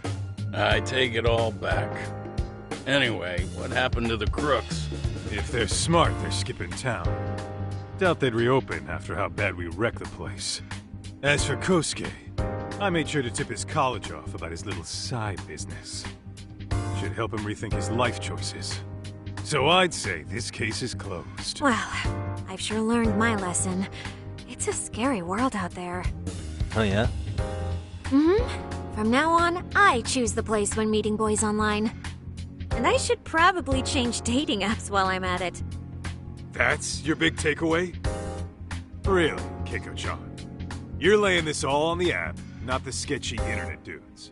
I take it all back. Anyway, what happened to the crooks? If they're smart, they're skipping town. Doubt they'd reopen after how bad we wrecked the place. As for Kosuke, I made sure to tip his college off about his little side business. Should help him rethink his life choices. So I'd say this case is closed. Well, I've sure learned my lesson. It's a scary world out there. Oh, yeah? Mm-hmm. From now on, I choose the place when meeting boys online. And I should probably change dating apps while I'm at it. That's your big takeaway? Really, Keiko-chan? You're laying this all on the app, not the sketchy internet dudes.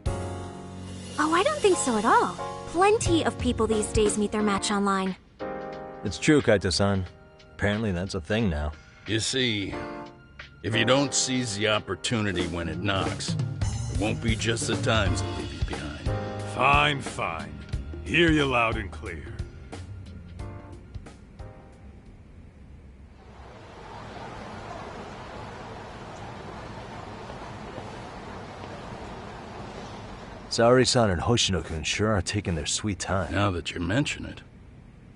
Oh, I don't think so at all. Plenty of people these days meet their match online. It's true, Kaito-san. Apparently that's a thing now. You see, if you don't seize the opportunity when it knocks, it won't be just the times that leave you behind. Fine, fine. Hear you loud and clear. Saori-san and Hoshino-kun sure are taking their sweet time. Now that you mention it,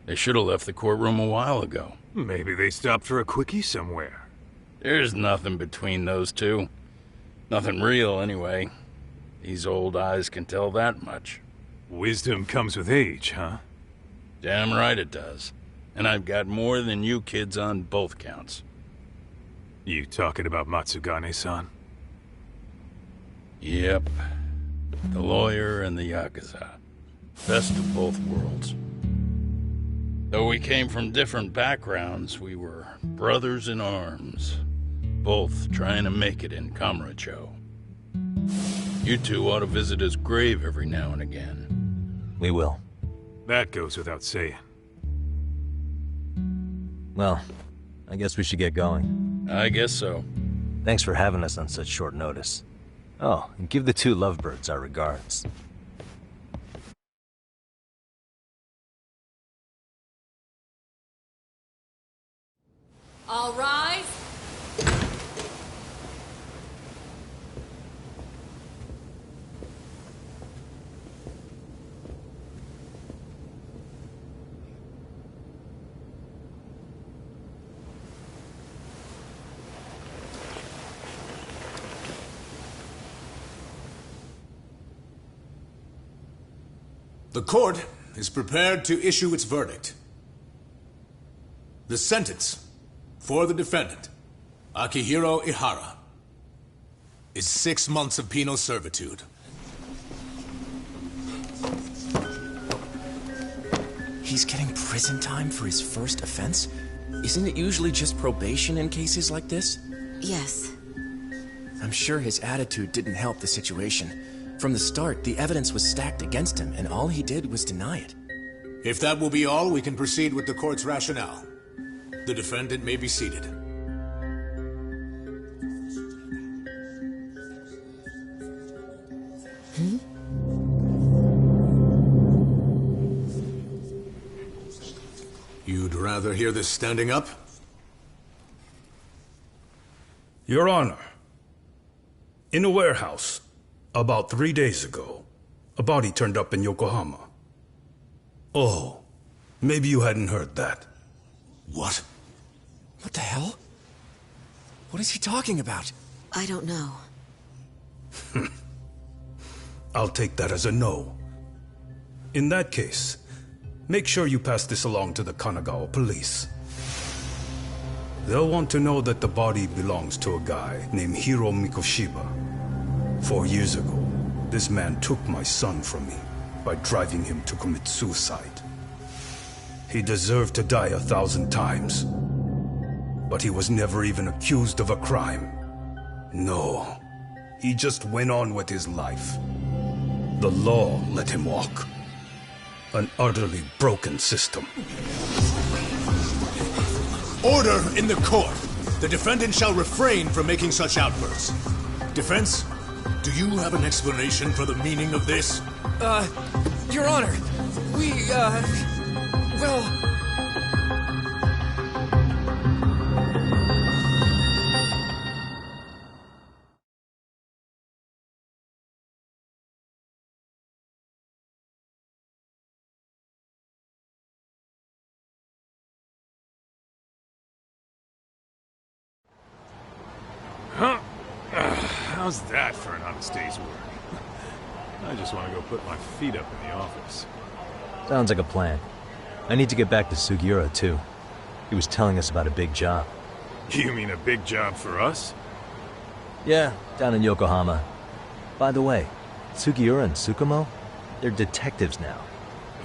they should have left the courtroom a while ago. Maybe they stopped for a quickie somewhere. There's nothing between those two. Nothing real, anyway. These old eyes can tell that much. Wisdom comes with age, huh? Damn right it does. And I've got more than you kids on both counts. You talking about Matsugane-san? Yep. The lawyer and the Yakuza. Best of both worlds. Though we came from different backgrounds, we were brothers in arms. Both trying to make it in Kamurocho. You two ought to visit his grave every now and again. We will. That goes without saying. Well, I guess we should get going. I guess so. Thanks for having us on such short notice. Oh, and give the two lovebirds our regards. All rise. The court is prepared to issue its verdict. The sentence for the defendant, Akihiro Ihara, is 6 months of penal servitude. He's getting prison time for his first offense? Isn't it usually just probation in cases like this? Yes. I'm sure his attitude didn't help the situation. From the start, the evidence was stacked against him, and all he did was deny it. If that will be all, we can proceed with the court's rationale. The defendant may be seated. You'd rather hear this standing up? Your Honor, in a warehouse, about 3 days ago, a body turned up in Yokohama. Oh, maybe you hadn't heard that. What? What the hell? What is he talking about? I don't know. I'll take that as a no. In that case, make sure you pass this along to the Kanagawa police. They'll want to know that the body belongs to a guy named Hiro Mikoshiba. 4 years ago, this man took my son from me by driving him to commit suicide. He deserved to die 1,000 times, but he was never even accused of a crime. No, he just went on with his life. The law let him walk. An utterly broken system. Order in the court! The defendant shall refrain from making such outbursts. Defense, do you have an explanation for the meaning of this? Your Honor, well... How's that for an honest day's work? I just want to go put my feet up in the office. Sounds like a plan. I need to get back to Sugiura, too. He was telling us about a big job. You mean a big job for us? Yeah, down in Yokohama. By the way, Sugiura and Tsukumo, they're detectives now.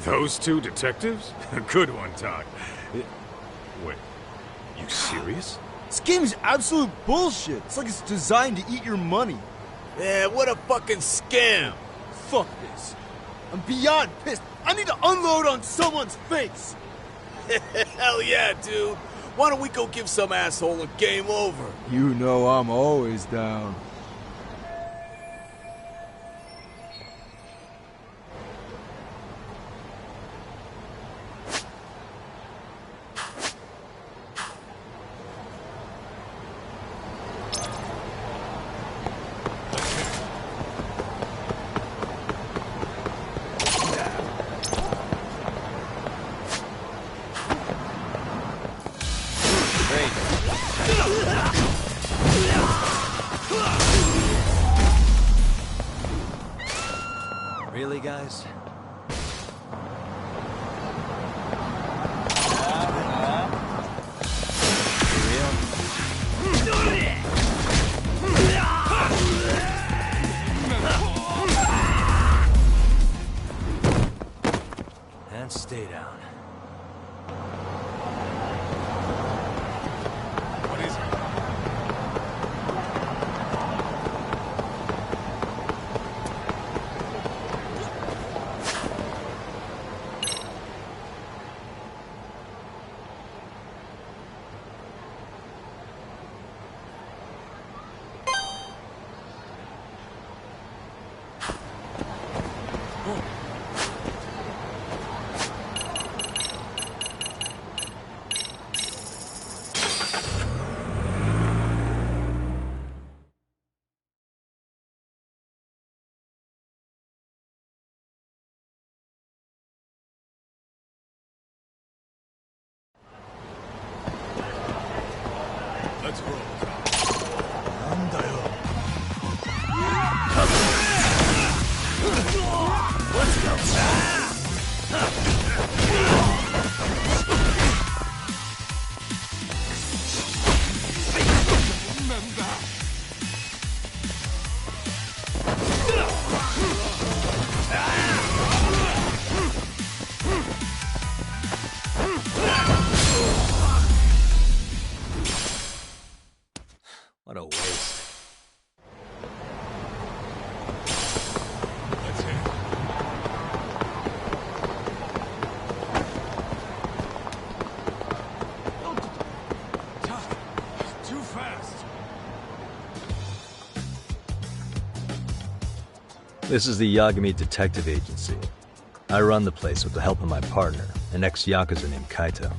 Those two detectives? Good one, Todd. Wait, you serious? This game is absolute bullshit. It's like it's designed to eat your money. Yeah, what a fucking scam. Fuck this. I'm beyond pissed. I need to unload on someone's face. Hell yeah, dude. Why don't we go give some asshole a game over? You know I'm always down. Really, guys? And stay down. What is it? Let's roll. Let's go. What a waste. Let's hit it. Todd, too fast. This is the Yagami Detective Agency. I run the place with the help of my partner, an ex-Yakuza named Kaito.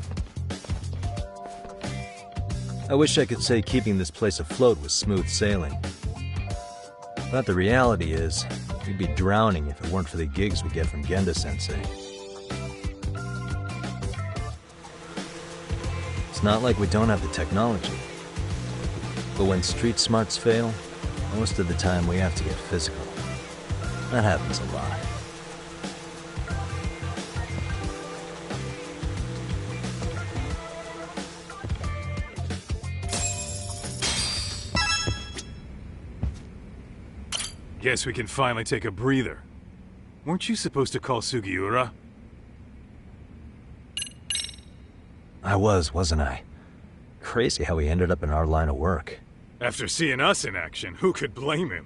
I wish I could say keeping this place afloat was smooth sailing. But the reality is, we'd be drowning if it weren't for the gigs we get from Genda-sensei. It's not like we don't have the technology. But when street smarts fail, most of the time we have to get physical. That happens a lot. Guess we can finally take a breather. Weren't you supposed to call Sugiura? I was, wasn't I? Crazy how he ended up in our line of work. After seeing us in action, who could blame him?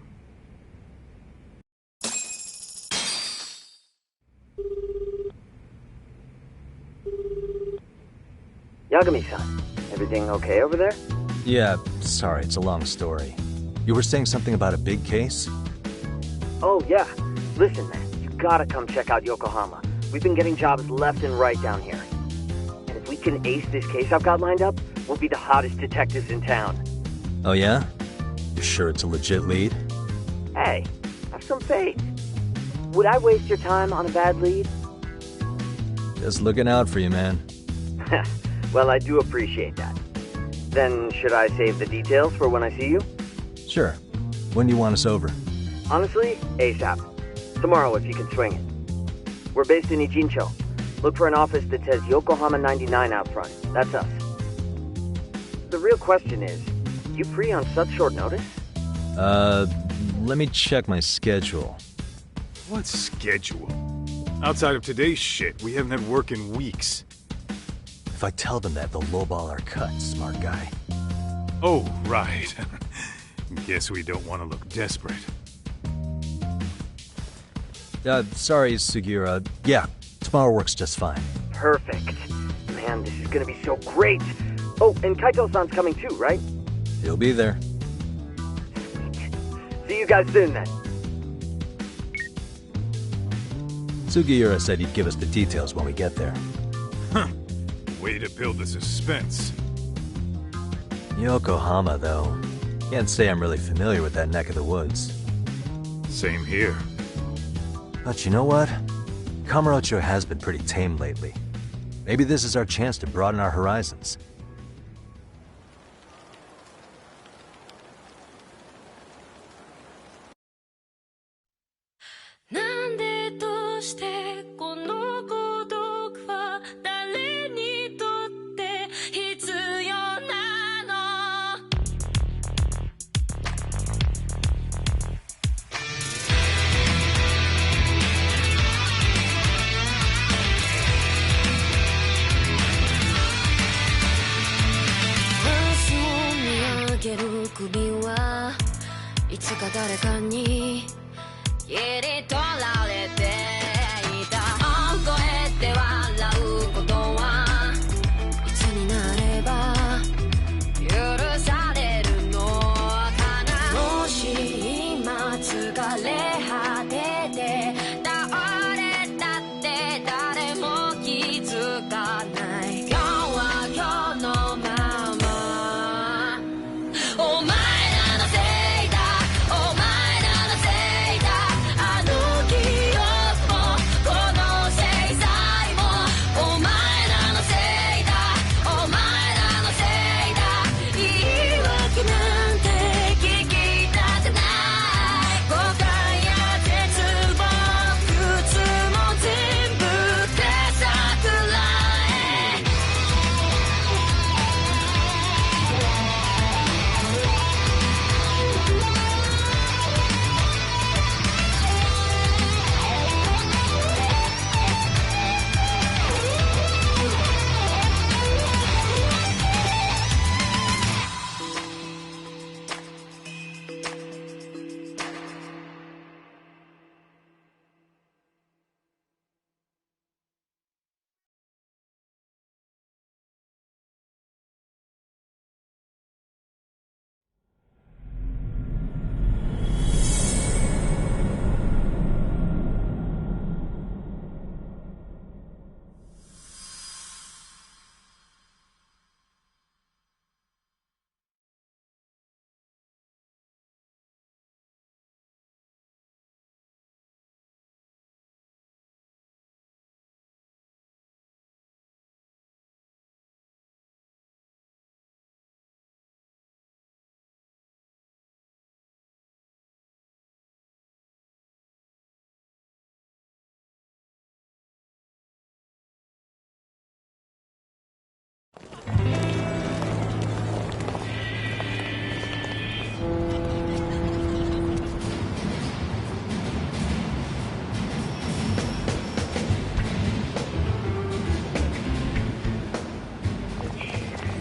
Yagami-san, everything okay over there? Yeah, sorry, it's a long story. You were saying something about a big case? Oh, yeah. Listen, man, you gotta come check out Yokohama. We've been getting jobs left and right down here. And if we can ace this case I've got lined up, we'll be the hottest detectives in town. Oh yeah? You sure it's a legit lead? Hey, have some faith. Would I waste your time on a bad lead? Just looking out for you, man. Well, I do appreciate that. Then should I save the details for when I see you? Sure. When do you want us over? Honestly, ASAP. Tomorrow if you can swing it. We're based in Ijincho. Look for an office that says Yokohama 99 out front. That's us. The real question is, you free on such short notice? Let me check my schedule. What schedule? Outside of today's shit, we haven't had work in weeks. If I tell them that, they'll lowball our cut, smart guy. Oh, right. Guess we don't want to look desperate. Sorry, Sugiura. Yeah, tomorrow works just fine. Perfect. Man, this is gonna be so great. Oh, and Kaito-san's coming too, right? He'll be there. See you guys soon then. Sugiura said he'd give us the details when we get there. Huh. Way to build the suspense. Yokohama, though. Can't say I'm really familiar with that neck of the woods. Same here. But you know what? Kamurocho has been pretty tame lately. Maybe this is our chance to broaden our horizons.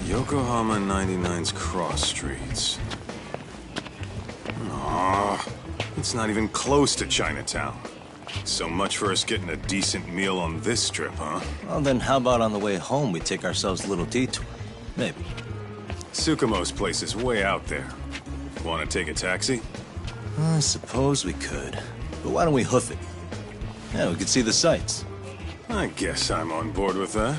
Yokohama 99's cross streets. Aw, it's not even close to Chinatown. So much for us getting a decent meal on this strip, huh? Well, then how about on the way home we take ourselves a little detour? Maybe. Tsukumo's place is way out there. Want to take a taxi? I suppose we could. But why don't we hoof it? Yeah, we could see the sights. I guess I'm on board with that.